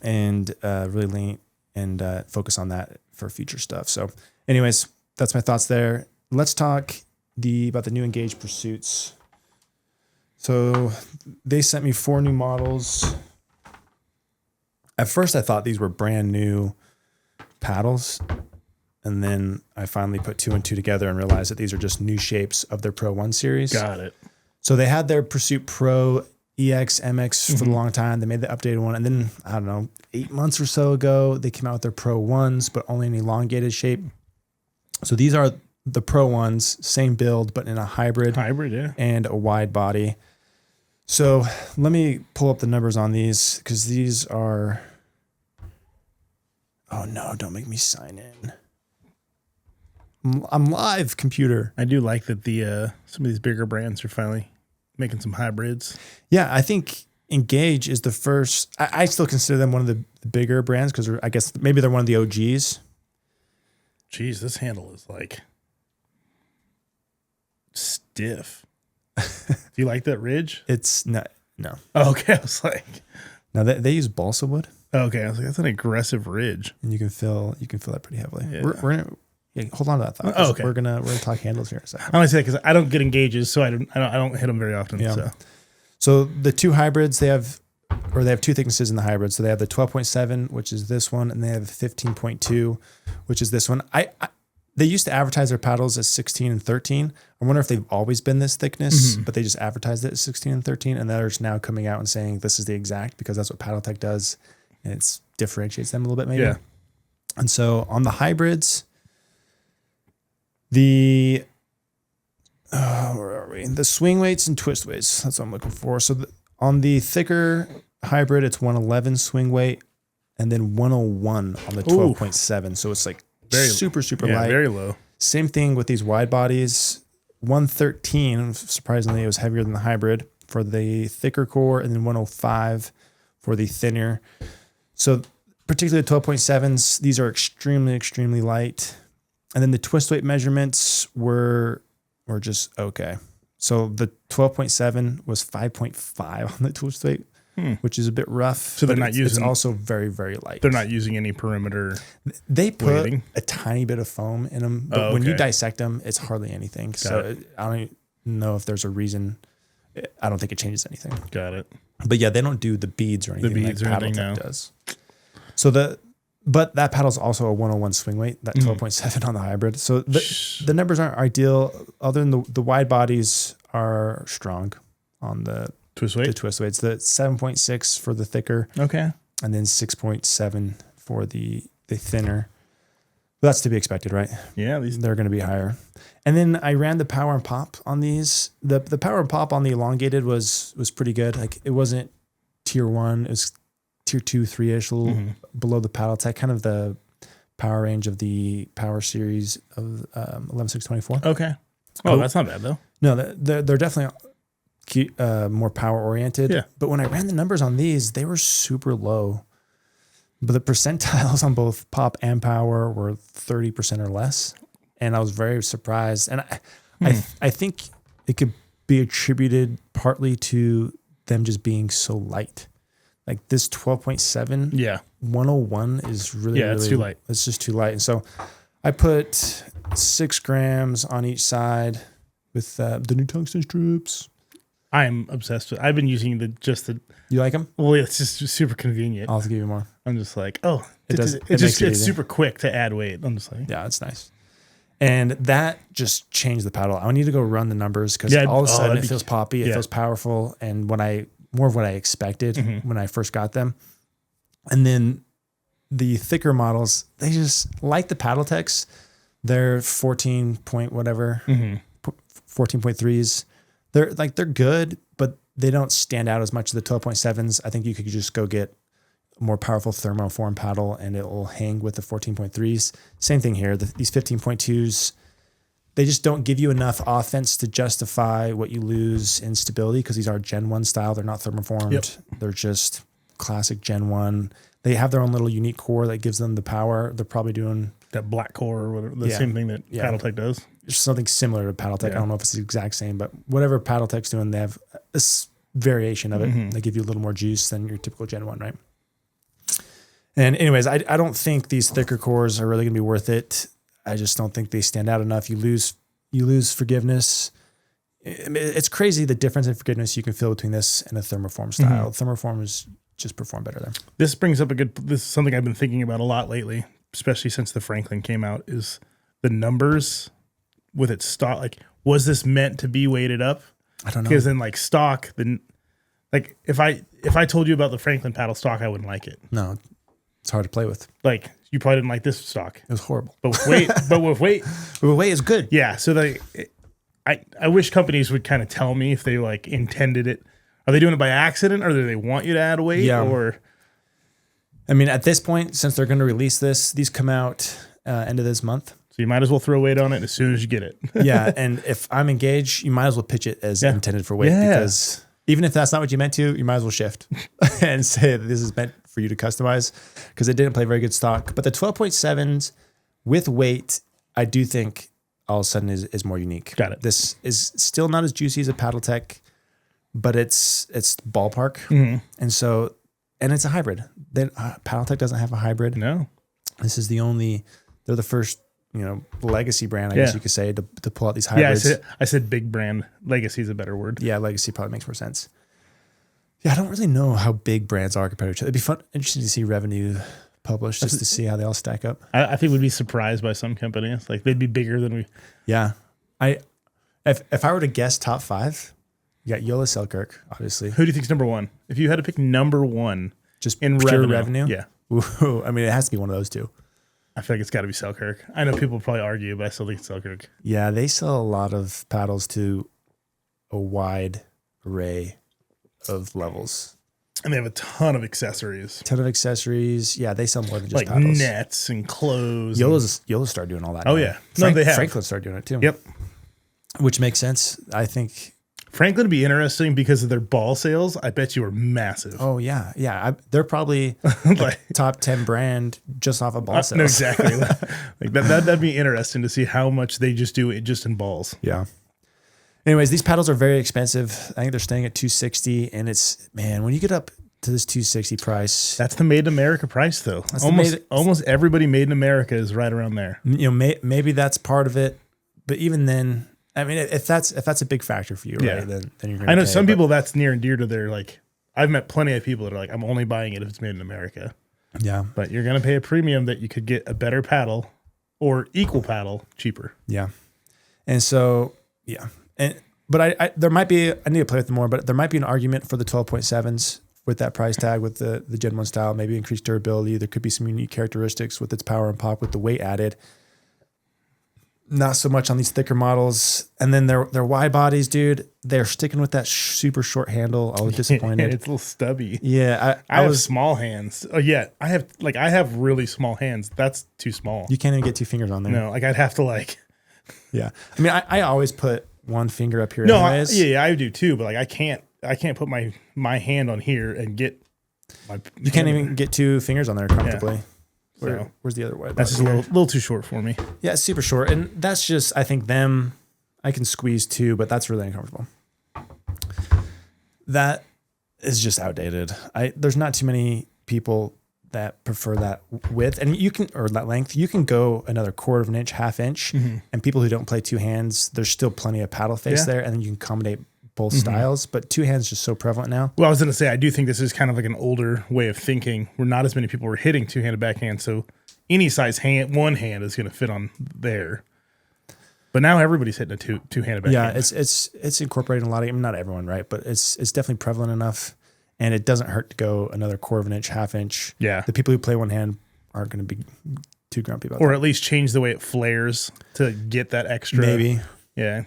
and really lean and focus on that for future stuff. So anyways, that's my thoughts there. Let's talk about the new Engage Pursuits. So they sent me 4 new models. At first, I thought these were brand new paddles, and then I finally put 2 and 2 together and realized that these are just new shapes of their Pro1 series. Got it. So they had their Pursuit Pro EX, MX for a long time. They made the updated one, and then, I don't know, 8 months or so ago, they came out with their Pro1s, but only in elongated shape. So these are the Pro1s, same build, but in a hybrid and a wide body. So let me pull up the numbers on these, because these are, oh no, don't make me sign in. I'm live, computer. I do like that some of these bigger brands are finally making some hybrids. Yeah, I think Engage is the first. I still consider them one of the bigger brands because I guess maybe they're one of the OGs. Jeez, this handle is like stiff. Do you like that ridge? It's not. No. Oh, okay, I was like, no. They use balsa wood. Okay, I was like, that's an aggressive ridge, and you can feel that pretty heavily. Yeah. We're gonna hold on to that thought. Oh, okay. We're gonna talk handles here in a second. I want to say because I don't get engages, so I don't hit them very often. Yeah. So the 2 hybrids they have 2 thicknesses in the hybrid. So they have the 12.7, which is this one, and they have 15.2, which is this one. They used to advertise their paddles as 16 and 13. I wonder if they've always been this thickness, but they just advertised it as 16 and 13, and they're now coming out and saying this is the exact because that's what PaddleTech does, and it differentiates them a little bit maybe. Yeah. And so on the hybrids, where are we? The swing weights and twist weights. That's what I'm looking for. So on the thicker hybrid, it's 111 swing weight, and then 101 on the 12.7. So it's like super light. Very low. Same thing with these wide bodies. 113, surprisingly, it was heavier than the hybrid for the thicker core, and then 105 for the thinner. So particularly the 12.7s, these are extremely light. And then the twist weight measurements were just okay. So the 12.7 was 5.5 on the twist weight, which is a bit rough. So they're not using. It's also very, very light. They're not using any perimeter. They put weighting. a tiny bit of foam in them, but when you dissect them, it's hardly anything. I don't know if there's a reason. I don't think it changes anything. Got it. But yeah, they don't do the beads or anything like Paddle does. So but that paddle's also a 101 swing weight, that 12.7 on the hybrid. So the numbers aren't ideal. Other than the wide bodies are strong on the twist weight. The twist weights. The 7.6 for the thicker. Okay. And then 6.7 for the thinner. That's to be expected, right? Yeah, they're going to be higher. And then I ran the power and pop on these. The power and pop on the elongated was pretty good. Like it wasn't tier 1, it was tier 2, 3-ish, a little below the Paddle Tech, kind of the power range of the power series of 11624. Okay. Oh, that's not bad though. No, they're definitely more power oriented. Yeah. But when I ran the numbers on these, they were super low. But the percentiles on both pop and power were 30% or less. And I was very surprised. And I think it could be attributed partly to them just being so light. Like this 12.7, 101 is really, it's too light. It's just too light. And so I put 6 grams on each side with the new tungsten strips. I'm obsessed with. I've been using the. You like them? Well, it's just super convenient. I'll have to give you more. I'm just like, oh, it's super quick to add weight. I'm just like, yeah, it's nice. And that just changed the paddle. I need to go run the numbers because all of a sudden it feels poppy, it feels powerful, and more of what I expected when I first got them. And then the thicker models, they just like the Paddle Techs. They're 14 point whatever, 14.3s. They're good, but they don't stand out as much as the 12.7s. I think you could just go get a more powerful thermoform paddle and it will hang with the 14.3s. Same thing here. These 15.2s, they just don't give you enough offense to justify what you lose in stability because these are Gen 1 style. They're not thermoformed. Yep. They're just classic Gen 1. They have their own little unique core that gives them the power. They're probably doing that black core or whatever, the same thing that Paddle Tech does. It's something similar to Paddle Tech. I don't know if it's the exact same, but whatever Paddle Tech's doing, they have a variation of it. They give you a little more juice than your typical Gen 1, right? And anyways, I don't think these thicker cores are really going to be worth it. I just don't think they stand out enough. You lose forgiveness. It's crazy the difference in forgiveness you can feel between this and a thermoform style. Thermoforms just perform better there. This brings up this is something I've been thinking about a lot lately, especially since the Franklin came out, is the numbers with its stock. Like, was this meant to be weighted up? I don't know. Because then like stock, like if I told you about the Franklin paddle stock, I wouldn't like it. No, it's hard to play with. Like you probably didn't like this stock. It was horrible. But with weight, weight is good. Yeah. So I wish companies would kind of tell me if they like intended it. Are they doing it by accident, or do they want you to add weight? Yeah. Or I mean, at this point, since they're going to release these come out end of this month. So you might as well throw weight on it as soon as you get it. Yeah, and if I'm engaged, you might as well pitch it as intended for weight because even if that's not what you meant to, you might as well shift and say that this is meant for you to customize because it didn't play very good stock. But the 12.7s with weight, I do think all of a sudden is more unique. Got it. This is still not as juicy as a Paddle Tech, but it's ballpark. And so, and it's a hybrid. Then Paddle Tech doesn't have a hybrid. No. This is they're the first, legacy brand, I guess you could say, to pull out these hybrids. Yeah, I said big brand. Legacy is a better word. Yeah, legacy probably makes more sense. Yeah, I don't really know how big brands are compared to each other. It'd be interesting to see revenue published just to see how they all stack up. I think we'd be surprised by some companies. Like they'd be bigger than we. Yeah. If I were to guess top 5, you got Yola Selkirk, obviously. Who do you think's number 1? If you had to pick number 1, just in pure revenue? Yeah. Ooh, I mean, it has to be one of those two. I feel like it's got to be Selkirk. I know people probably argue, but I still think it's Selkirk. Yeah, they sell a lot of paddles to a wide array of levels. And they have a ton of accessories. Yeah, they sell more than just like paddles. Nets and clothes. Yola started doing all that. Oh, yeah. No, they have. Franklin started doing it too. Yep. Which makes sense. I think Franklin would be interesting because of their ball sales. I bet you are massive. Oh yeah, yeah. They're probably Like- top 10 brand just off of ball sales. No, exactly. Like that'd be interesting to see how much they just do it just in balls. Yeah. Anyways, these paddles are very expensive. I think they're staying at $260, and it's, man, when you get up to this $260 price, That's the made in America price, though. Almost everybody made in America is right around there. you know, maybe that's part of it, but even then, I mean, if that's a big factor for you, Yeah. right? Then you're gonna. I know pay, some but- people that's near and dear to their like. I've met plenty of people that are like, I'm only buying it if it's made in America. Yeah, But you're gonna pay a premium that you could get a better paddle or equal paddle cheaper. yeah, and so yeah, but I there might be, I need to play with them more, but there might be an argument for the 12.7s with that price tag, with the Gen 1 style, maybe increased durability. There could be some unique characteristics with its power and pop with the weight added. Not so much on these thicker models. And then their wide bodies, dude, they're sticking with that super short handle. I was disappointed. It's a little stubby. Yeah, I have small hands. Oh yeah, I have really small hands. That's too small. you can't even get 2 fingers on there. No, like I'd have to like. Yeah. I mean, I always put one finger up here No, anyways. I do too. But like I can't put my hand on here and get my. You can't even get 2 fingers on there comfortably. So Where's the other way? that's just a little too short for me. Yeah, it's super short. And that's just, I think I can squeeze 2, but that's really uncomfortable. That is just outdated. There's not too many people that prefer that width, and or that length. You can go another 1/4 of an inch, 1/2 inch, and people who don't play 2 hands, there's still plenty of paddle face there, and then you can accommodate both styles, but 2 hands is just so prevalent now. Well, I was going to say, I do think this is kind of like an older way of thinking where not as many people were hitting 2-handed backhand. So any size hand, one hand is going to fit on there. But now everybody's hitting a two-handed backhand. Yeah, it's incorporating a lot of, I mean, not everyone, right? But it's definitely prevalent enough, and it doesn't hurt to go another 1/4 of an inch, 1/2 inch. Yeah. The people who play one hand aren't going to be too grumpy about Or that. at least change the way it flares to get that extra. Maybe. Yeah.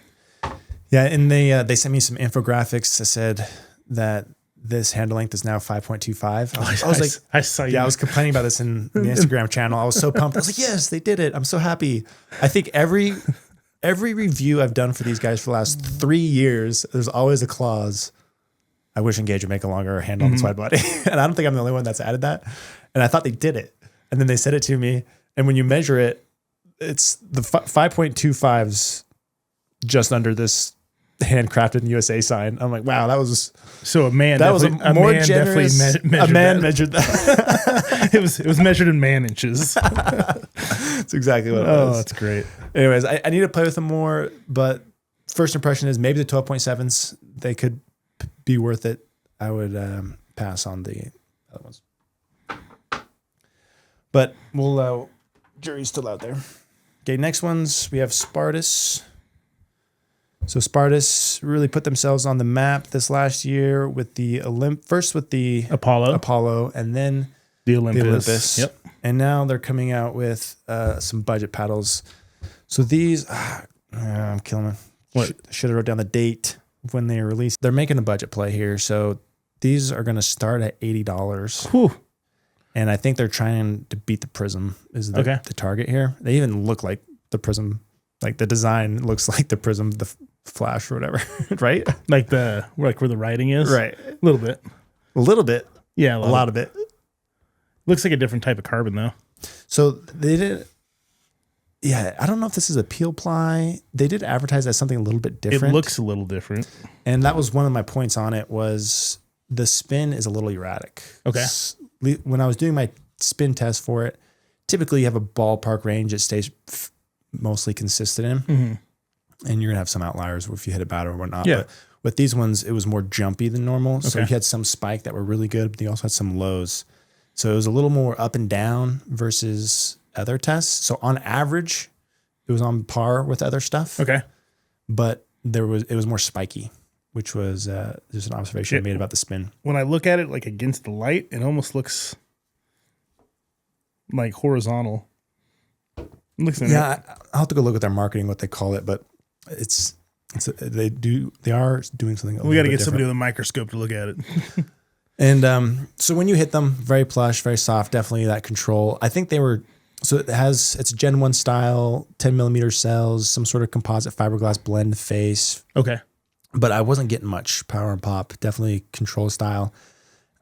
Yeah, and they sent me some infographics that said that this handle length is now 5.25. I was like, I saw you. yeah, I was complaining about this in the Instagram channel. I was so pumped. I was like, yes, they did it. I'm so happy. I think every review I've done for these guys for the last 3 years, there's always a clause. I wish Engage would make a longer handle on this wide body. And I don't think I'm the only one that's added that. And I thought they did it. And then they said it to me. And when you measure it, it's the 5.25s just under this handcrafted in USA sign. I'm like, wow, that was so a man. that was a more man generous. definitely A man that. measured that. It was measured in man inches. That's exactly what it was. Oh, that's great. Anyways, I need to play with them more, but first impression is maybe the 12.7s, they could be worth it. I would pass on the other ones. But jury's still out there. Okay, next ones, we have Spartus. So Spartus really put themselves on the map this last year with the first with the Apollo, and then the Olympus. Yep. And now they're coming out with some budget paddles. So these, I'm killing them. What? Should have wrote down the date of when they were released. They're making a budget play here. So these are going to start at $80. Whew. And I think they're trying to beat the Prism is the target here. They even look like the Prism. Like the design looks like the Prism, the Flash or whatever, right? Like where the writing is? Right. A little bit. A little bit. Yeah. A lot of it. Looks like a different type of carbon though. So they did. Yeah, I don't know if this is a peel ply. They did advertise as something a little bit different. It looks a little different. And that was one of my points on it was the spin is a little erratic. Okay. When I was doing my spin test for it, typically you have a ballpark range it stays mostly consistent in. Mm-hmm. And you're going to have some outliers if you hit a batter or whatnot. Yeah. But with these ones, it was more jumpy than normal. So Okay. you had some spike that were really good, but you also had some lows. So it was a little more up and down versus other tests. So on average, it was on par with other stuff. Okay. But it was more spiky, which was just an observation I made about the spin. When I look at it like against the light, it almost looks like horizontal. Yeah, I'll have to go look at their marketing, what they call it, but they are doing something. We got to get somebody with a microscope to look at it. And so when you hit them, very plush, very soft, definitely that control. I think it's a Gen 1 style, 10 millimeter cells, some sort of composite fiberglass blend face. Okay. but I wasn't getting much power and pop. Definitely control style.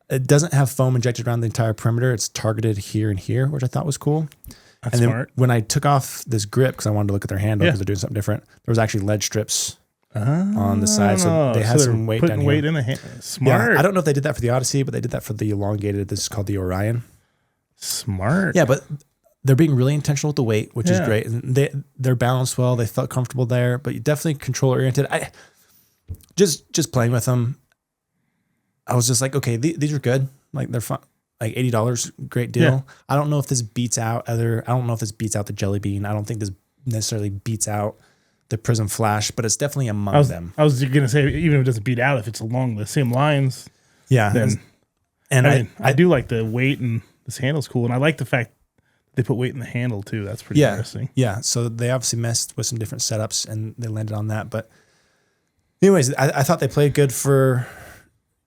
It doesn't have foam injected around the entire perimeter. It's targeted here and here, which I thought was cool. That's and then smart. when I took off this grip, because I wanted to look at their handle because they're doing something different, there was actually lead strips on the side. So they had some weight down here. Weight in the hand. Smart. Yeah, I don't know if they did that for the Odyssey, but they did that for the elongated. This is called the Orion. Smart. Yeah, but they're being really intentional with the weight, which is great. And they're balanced well. They felt comfortable there, but you definitely control oriented. I just playing with them, I was just like, okay, these are good. Like they're fun. Like $80, great deal. Yeah. I don't know if this beats out I don't know if this beats out the Jelly Bean. I don't think this necessarily beats out the Prism Flash, but it's definitely among them. I was going to say, even if it doesn't beat out, if it's along the same lines, Yeah. then And I do like the weight, and this handle's cool. And I like the fact they put weight in the handle too. That's pretty interesting. Yeah. So they obviously messed with some different setups and they landed on that. But anyways, I thought they played good for,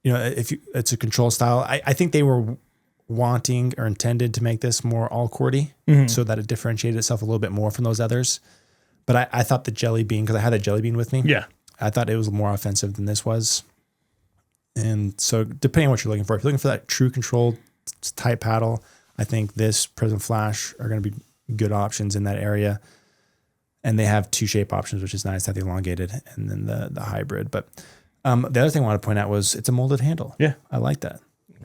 it's a control style. I think they were wanting or intended to make this more all courty so that it differentiated itself a little bit more from those others. But I thought the Jelly Bean, because I had a Jelly Bean with me. Yeah. I thought it was more offensive than this was. And so depending on what you're looking for, if you're looking for that true control type paddle, I think this Prism Flash are going to be good options in that area. And they have two shape options, which is nice, that the elongated and then the hybrid. But the other thing I want to point out was it's a molded handle. Yeah. I like that.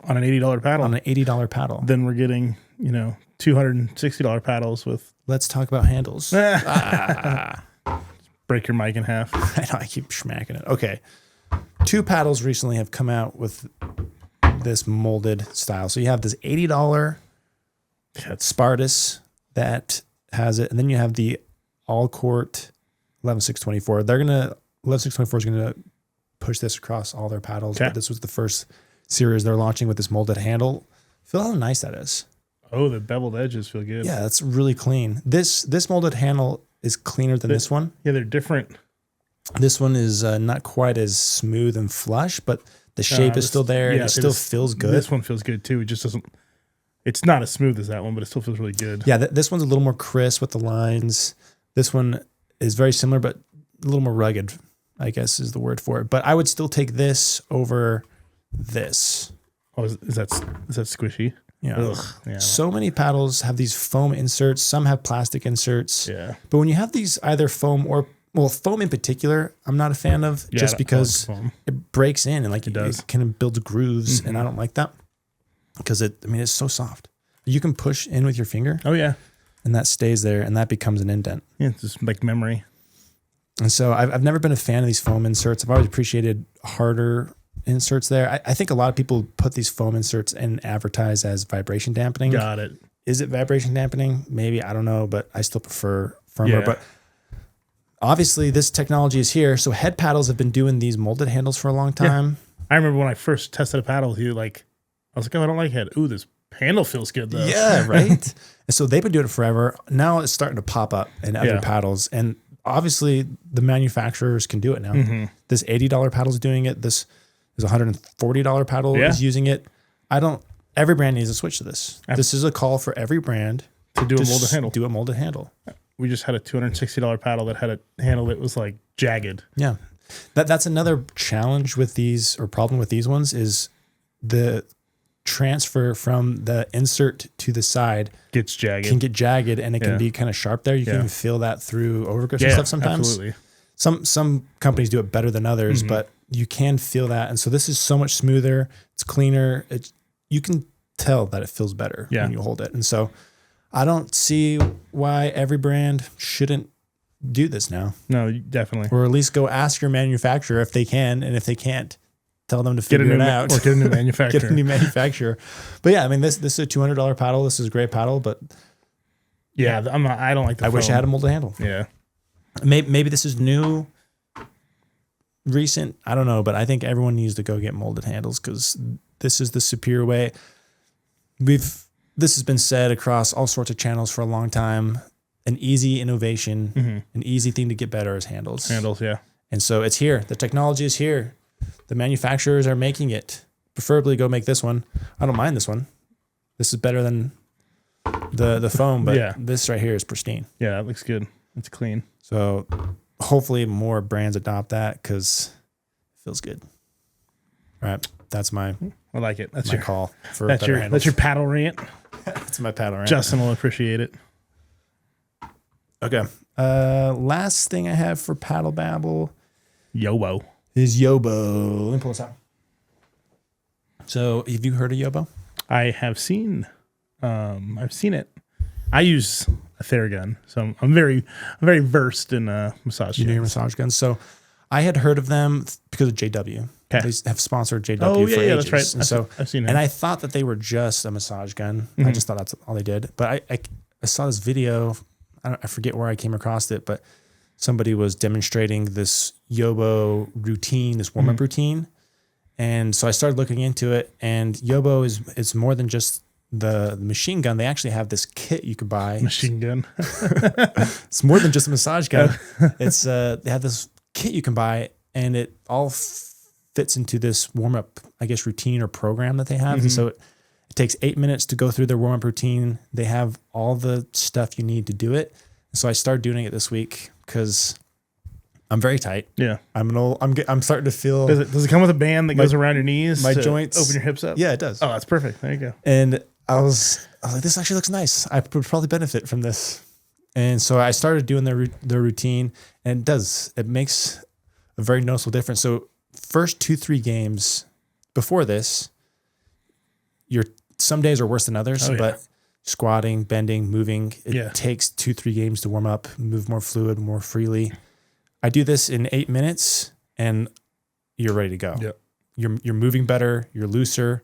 On an $80 paddle. On an $80 paddle. Then we're getting, $260 paddles with. Let's talk about handles. Break your mic in half. I know, I keep smacking it. Okay. Two paddles recently have come out with this molded style. So you have this $80 Spartus that has it, and then you have the all court 11624. 11624 is gonna push this across all their paddles. Okay. But this was the first series they're launching with this molded handle. Feel how nice that is. Oh, the beveled edges feel good. Yeah, that's really clean. This molded handle is cleaner than this one. Yeah, they're different. This one is not quite as smooth and flush, but the shape is still there. Yeah, it still feels good. This one feels good too. It just doesn't. It's not as smooth as that one, but it still feels really good. Yeah, this one's a little more crisp with the lines. This one is very similar, but a little more rugged, I guess is the word for it. But I would still take this over this. Oh, is that squishy? Yeah. Ugh, yeah. So many paddles have these foam inserts. Some have plastic inserts. Yeah. But when you have these either foam or foam in particular, I'm not a fan of just because it breaks in and like it does. It kind of builds grooves, and I don't like that because it's so soft. You can push in with your finger. Oh yeah. And that stays there, and that becomes an indent. Yeah, it's just like memory. And so I've never been a fan of these foam inserts. I've always appreciated harder inserts there. I think a lot of people put these foam inserts and advertise as vibration dampening. Got it. Is it vibration dampening? Maybe, I don't know, but I still prefer firmer. Yeah. But obviously this technology is here. So head paddles have been doing these molded handles for a long time. Yeah. I remember when I first tested a paddle, I was like, oh, I don't like head. Ooh, this handle feels good though. Yeah, right. And so they've been doing it forever. Now it's starting to pop up in other paddles. And obviously the manufacturers can do it now. This $80 paddle is doing it. This is $140 paddle is using it. Every brand needs to switch to this. This is a call for every brand to do a molded handle. Do a molded handle. We just had a $260 paddle that had a handle that was like jagged. Yeah. That's another challenge with these, or problem with these ones, is the transfer from the insert to the side gets jagged. Can get jagged, and it can be kind of sharp there. You can even feel that through overgrip and stuff sometimes. Absolutely. Some companies do it better than others, but you can feel that. And so this is so much smoother. It's cleaner. You can tell that it feels better when you hold it. And so I don't see why every brand shouldn't do this now. No, definitely. Or at least go ask your manufacturer if they can. And if they can't, tell them to figure it out. Or get a new manufacturer. Get a new manufacturer. But yeah, this is a $200 paddle. This is a great paddle, but I don't like the foam. Wish I had a molded handle. Yeah. Maybe this is new, recent. I don't know, but I think everyone needs to go get molded handles because this is the superior way. This has been said across all sorts of channels for a long time. An easy innovation, an easy thing to get better is handles. Handles, yeah. And so it's here. The technology is here. The manufacturers are making it. Preferably go make this one. I don't mind this one. This is better than the foam, but this right here is pristine. Yeah, that looks good. It's clean. So hopefully more brands adopt that because Feels good. All right. That's my I like it. That's my your call for that's better your handles. that's your paddle rant. That's my paddle rant. Justin will appreciate it. Okay. Last thing I have for paddle babble Yobow. is Yobow. Let me pull this out. So, have you heard of Yobow? I have seen. I've seen it. I use a Theragun, so I'm very versed in massage. You know your chairs. massage guns. So, I had heard of them because of JW. Okay. They have sponsored JW Oh for yeah, ages. that's right. And so, I've seen it. and I thought that they were just a massage gun. I just thought that's all they did. But I saw this video. I forget where I came across it, but somebody was demonstrating this Yobow routine, this warm-up routine. And so I started looking into it, and Yobow is more than just the machine gun. They actually have this kit you could buy. Machine gun. It's more than just a massage gun. It's they have this kit you can buy, and it all fits into this warm-up, I guess, routine or program that they have. And so it takes 8 minutes to go through their warm-up routine. They have all the stuff you need to do it. So I started doing it this week because I'm very tight. Yeah. I'm starting to feel. Does it come with a band that goes around your knees? My to joints. Open your hips up. Yeah, it does. Oh, that's perfect. There you go. And I was like, this actually looks nice. I would probably benefit from this. And so I started doing their routine, and it does. It makes a very noticeable difference. So first 2-3 games before this, some days are worse than others, but squatting, bending, moving, it takes 2-3 games to warm up, move more fluid, more freely. I do this in 8 minutes, and you're ready to go. Yep. You're moving better, you're looser.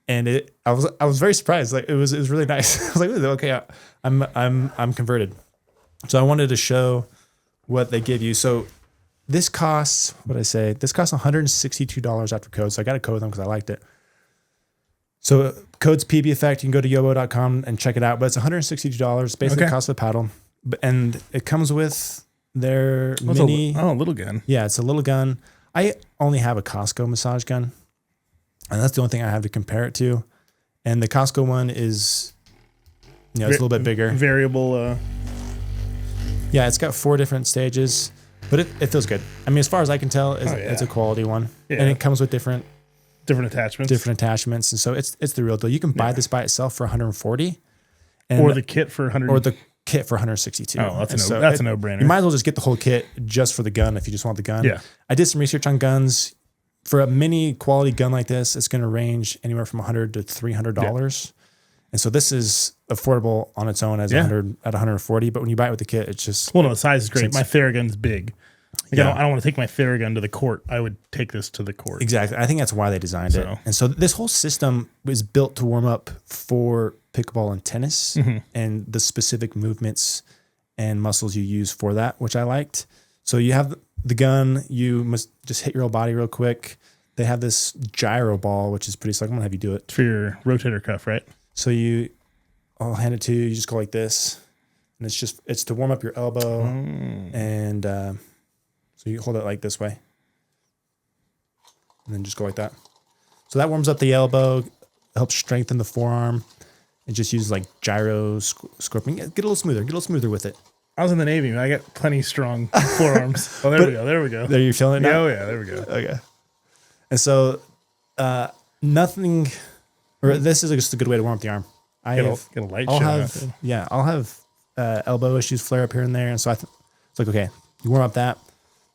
And I was very surprised. Like it was really nice. I was like, okay, I'm converted. So I wanted to show what they give you. So this costs, this costs $162 after code. So I got to code them because I liked it. So code's PB Effect. You can go to yobow.com and check it out. But it's $162. Basically the cost of the paddle. And it comes with their mini. A little gun. Yeah, it's a little gun. I only have a Costco massage gun. And that's the only thing I have to compare it to. And the Costco one is, it's a little bit bigger. Variable. Yeah, it's got 4 different stages, but it feels good. I mean, as far as I can tell, it's a quality one. Yeah. And it comes with different attachments. And so it's the real deal. You can buy this by itself for $140. Or the kit for $100. Or the kit for $162. Oh, that's a no-brainer. You might as well just get the whole kit just for the gun if you just want the gun. Yeah. I did some research on guns. For a mini quality gun like this, it's going to range anywhere from $100 to $300. And so this is affordable on its own as $100 at $140. But when you buy it with the kit, it's just... Well, no, the size is great. My Theragun's big. Like Yeah. I don't want to take my Theragun to the court. I would take this to the court. Exactly. I think that's why they designed it. And so this whole system is built to warm up for pickleball and tennis and the specific movements and muscles you use for that, which I liked. So you have the gun, you must just hit your whole body real quick. They have this gyro ball, which is pretty slick. I'm going to have you do it. It's for your rotator cuff, right? So I'll hand it to you. You just go like this. And it's to warm up your elbow. And so you hold it like this way. And then just go like that. So that warms up the elbow, helps strengthen the forearm. It just uses like gyro scorpion. Get a little smoother with it. I was in the Navy. I got plenty strong forearms. Oh, there we go. There, you feeling it now? Oh, yeah, there we go. Okay. And so this is just a good way to warm up the arm. Get a light show. I'll have elbow issues flare up here and there. And so it's like, okay, you warm up that.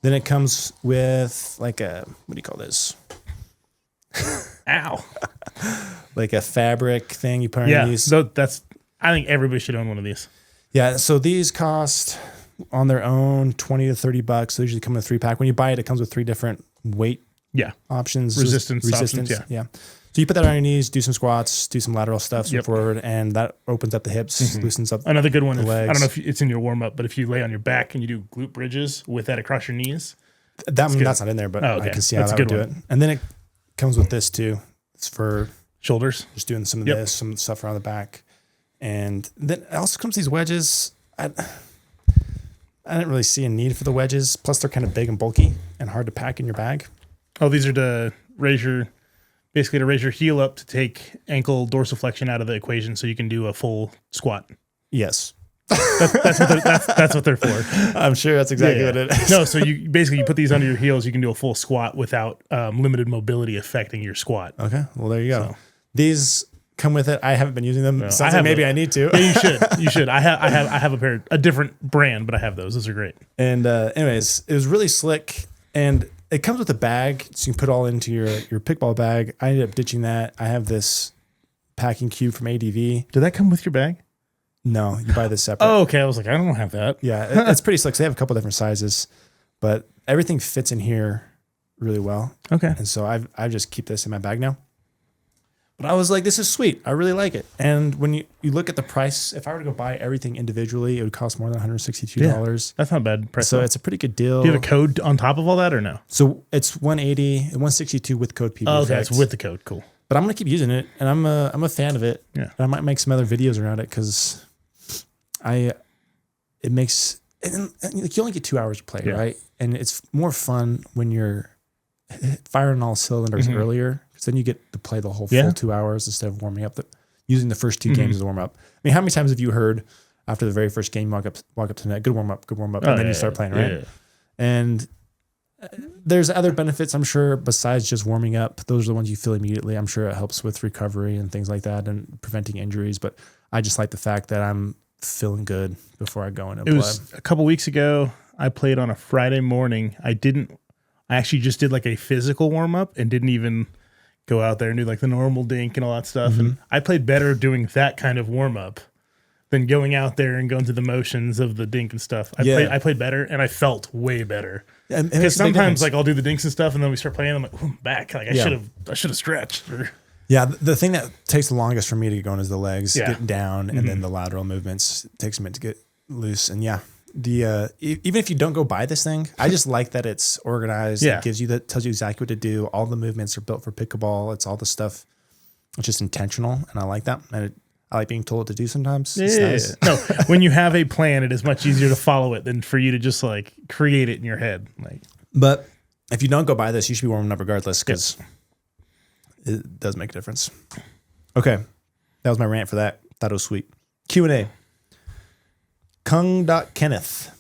Then it comes with like what do you call this? Ow. Like a fabric thing you put on your knees. I think everybody should own one of these. Yeah, so these cost on their own $20 to $30. They usually come in a 3-pack. When you buy it, it comes with 3 different weight options. Resistance options, yeah. So you put that on your knees, do some squats, do some lateral stuff, some forward, and that opens up the hips, loosens up another good one. the legs. I don't know if it's in your warm up, but if you lay on your back and you do glute bridges with that across your knees, that's not in there, but I can see how that would do it. And then it comes with this too. It's for shoulders, just doing some of this, some stuff around the back, and then it also comes with these wedges. I didn't really see a need for the wedges. Plus, they're kind of big and bulky and hard to pack in your bag. Oh, these are to raise your heel up to take ankle dorsiflexion out of the equation so you can do a full squat. Yes. That's what they're for. I'm sure that's exactly what it is. No, so you put these under your heels. You can do a full squat without limited mobility affecting your squat. Okay, well there you go. So. These come with it. I haven't been using them. No, Sounds like maybe I need to. Yeah, you should. You should. I have a different brand, but I have those. Those are great. And anyways, it was really slick, and it comes with a bag, so you can put all into your Pickleball bag. I ended up ditching that. I have this packing cube from ADV. Did that come with your bag? No, you buy this separate. Oh, okay. I was like, I don't have that. Yeah, it's pretty slick. So they have a couple different sizes, but everything fits in here really well. Okay. And so I just keep this in my bag now. But I was like, this is sweet. I really like it. And when you look at the price, if I were to go buy everything individually, it would cost more than $162. Yeah, that's not a bad price. So it's a pretty good deal. Do you have a code on top of all that or no? So it's 162 with code PB. Oh, okay, it's with the code. Cool. But I'm gonna keep using it, and I'm a fan of it. Yeah. And I might make some other videos around it because it makes like you only get 2 hours to play, right? And it's more fun when you're firing all cylinders earlier, because then you get to play the whole full 2 hours instead of warming up. Using the first two games as a warm up. I mean, how many times have you heard after the very first game, walk up to the net, good warm up, and then you start playing, right? Yeah. And there's other benefits, I'm sure, besides just warming up. Those are the ones you feel immediately. I'm sure it helps with recovery and things like that and preventing injuries. But I just like the fact that I'm feeling good before I go in and play. It was a couple weeks ago. I played on a Friday morning. I actually just did like a physical warm up and didn't even go out there and do like the normal dink and all that stuff. And I played better doing that kind of warm up than going out there and going through the motions of the dink and stuff. I played better, and I felt way better. Because sometimes like I'll do the dinks and stuff, and then we start playing. I'm like, I'm back. Like I should have stretched. Yeah, the thing that takes the longest for me to get going is the legs, getting down, and then the lateral movements. It takes a minute to get loose. And the even if you don't go buy this thing, I just like that it's organized. It gives you tells you exactly what to do. All the movements are built for pickleball. It's all the stuff. It's just intentional, and I like that. And I like being told what to do sometimes. Yeah. Nice. No, when you have a plan, it is much easier to follow it than for you to just like create it in your head. Like, but if you don't go buy this, you should be warming up regardless because it does make a difference. Okay, that was my rant for that. Thought it was sweet. Q&A. Kung.Kenneth.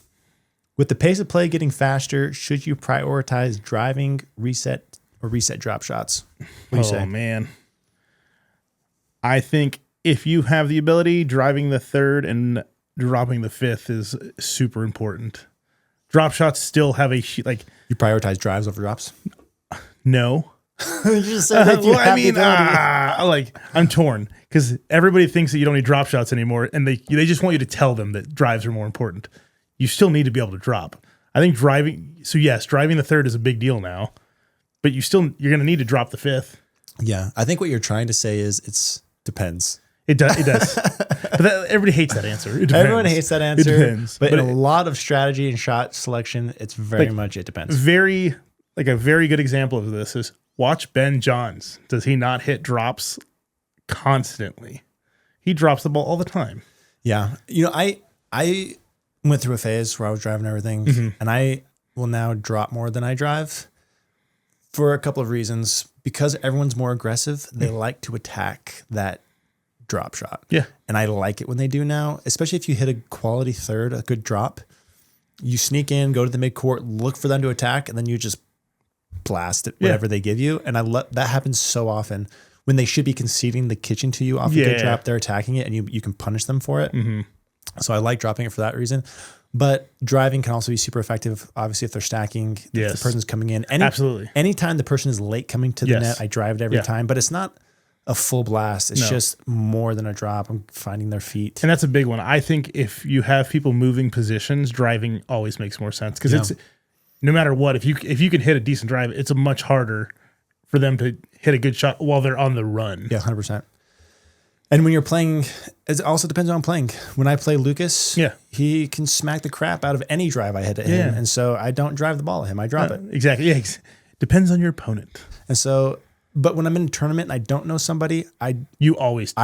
With the pace of play getting faster, should you prioritize driving, reset, or reset drop shots? What do you say? Oh, man. I think if you have the ability, driving the third and dropping the fifth is super important. Drop shots still have you prioritize drives over drops? No. You just said that you have the ability. I'm torn because everybody thinks that you don't need drop shots anymore, and they just want you to tell them that drives are more important. You still need to be able to drop. I think driving the third is a big deal now, but you're going to need to drop the fifth. Yeah, I think what you're trying to say is it depends. It does. But everybody hates that answer. It depends. Everyone hates that answer. It depends. But in a lot of strategy and shot selection, it's very much it depends. A very good example of this is watch Ben Johns. Does he not hit drops constantly? He drops the ball all the time. Yeah. I went through a phase where I was driving everything, and I will now drop more than I drive for a couple of reasons. Because everyone's more aggressive, they like to attack that drop shot. Yeah. And I like it when they do now, especially if you hit a quality third, a good drop. You sneak in, go to the midcourt, look for them to attack, and then you just blast it, whatever they give you. And that happens so often when they should be conceding the kitchen to you off a good drop. They're attacking it, and you can punish them for it. So I like dropping it for that reason. But driving can also be super effective, obviously, if they're stacking, if the person's coming in. Absolutely. Anytime the person is late coming to the net, I drive it every time. But it's not a full blast. It's just more than a drop. I'm finding their feet. And that's a big one. I think if you have people moving positions, driving always makes more sense. Because it's no matter what, if you can hit a decent drive, it's much harder for them to hit a good shot while they're on the run. Yeah, 100%. And when you're playing, it also depends on playing. When I play Lucas, he can smack the crap out of any drive I hit at him. And so I don't drive the ball at him. I drop it. Exactly. Yeah. Depends on your opponent. And so, but when I'm in a tournament and I don't know somebody, I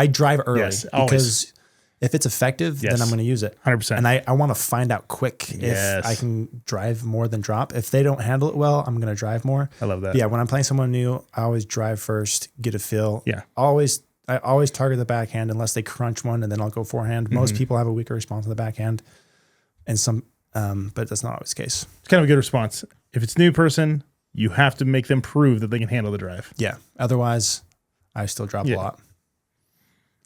drive early. Yes, because if it's effective, then I'm going to use it. 100%. And I want to find out quick if I can drive more than drop. If they don't handle it well, I'm going to drive more. I love that. But yeah, when I'm playing someone new, I always drive first, get a feel. Yeah. Always I always target the backhand unless they crunch one, and then I'll go forehand. Most people have a weaker response to the backhand, and some, but that's not always the case. It's kind of a good response. If it's a new person, you have to make them prove that they can handle the drive. Yeah. Otherwise, I still drop a lot.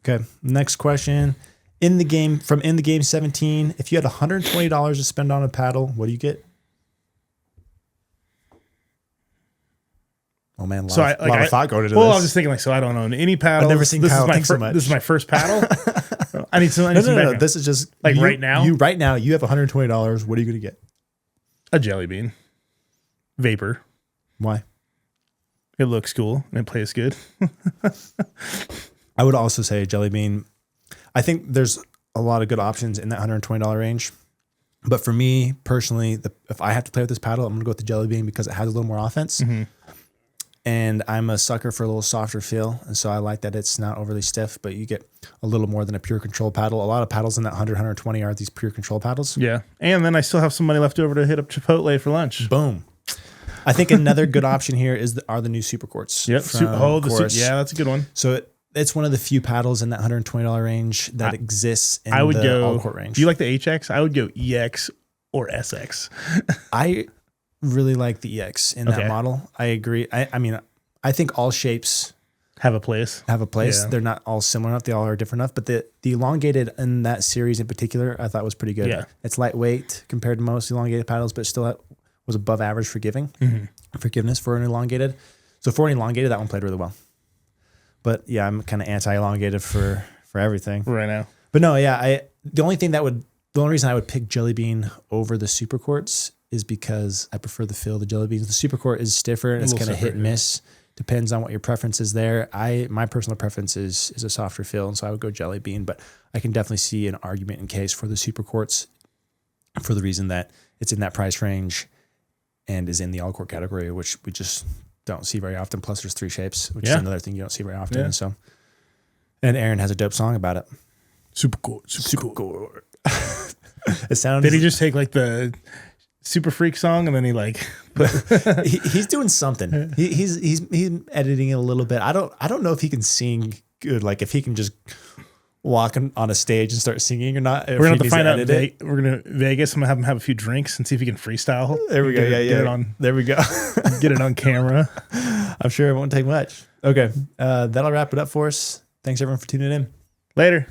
Okay. Next question. In the game 17, if you had $120 to spend on a paddle, what do you get? Oh man, a lot of thought going into this. Well, I was just thinking so I don't own any paddles. I've never seen Kyle think so much. This is my first paddle. I need some. No. This is just right now. Right now, you have $120. What are you going to get? A jelly bean, vapor. Why? It looks cool and it plays good. I would also say a jelly bean. I think there's a lot of good options in that $120 range. But for me personally, if I have to play with this paddle, I'm going to go with the jelly bean because it has a little more offense. And I'm a sucker for a little softer feel. And so I like that it's not overly stiff, but you get a little more than a pure control paddle. A lot of paddles in that 100, 120 are these pure control paddles. Yeah. And then I still have some money left over to hit up Chipotle for lunch. Boom. I think another good option here are the new super courts. Yep. Yeah, that's a good one. So it's one of the few paddles in that $120 range that exists in the all court range. Do you like the HX? I would go EX or SX. I really like the EX in that model. I agree. I mean, I think all shapes have a place. Yeah. They're not all similar enough. They all are different enough. But the elongated in that series in particular, I thought was pretty good. Yeah. It's lightweight compared to most elongated paddles, but still was above average forgiveness for an elongated. So for an elongated, that one played really well. But yeah, I'm kind of anti-elongated for everything right now. But no, yeah, the only reason I would pick Jelly Bean over the super courts is because I prefer the feel of the Jelly Beans. The super court is stiffer and it's kind of hit and miss. Depends on what your preference is there. My personal preference is a softer feel, and so I would go Jelly Bean. But I can definitely see an argument in case for the super courts for the reason that it's in that price range and is in the all court category, which we just don't see very often. Plus, there's 3 shapes, which is another thing you don't see very often. Yeah. And Aaron has a dope song about it. Super court. It sounded. Did he just take like the Super Freak song and then he like he's doing something. He's editing it a little bit. I don't know if he can sing good. Like if he can just walk on a stage and start singing or not. We're gonna have to find out. We're gonna Vegas. I'm gonna have him have a few drinks and see if he can freestyle. There we go. Get it on. There we go. Get it on camera. I'm sure it won't take much. Okay, that'll wrap it up for us. Thanks everyone for tuning in. Later.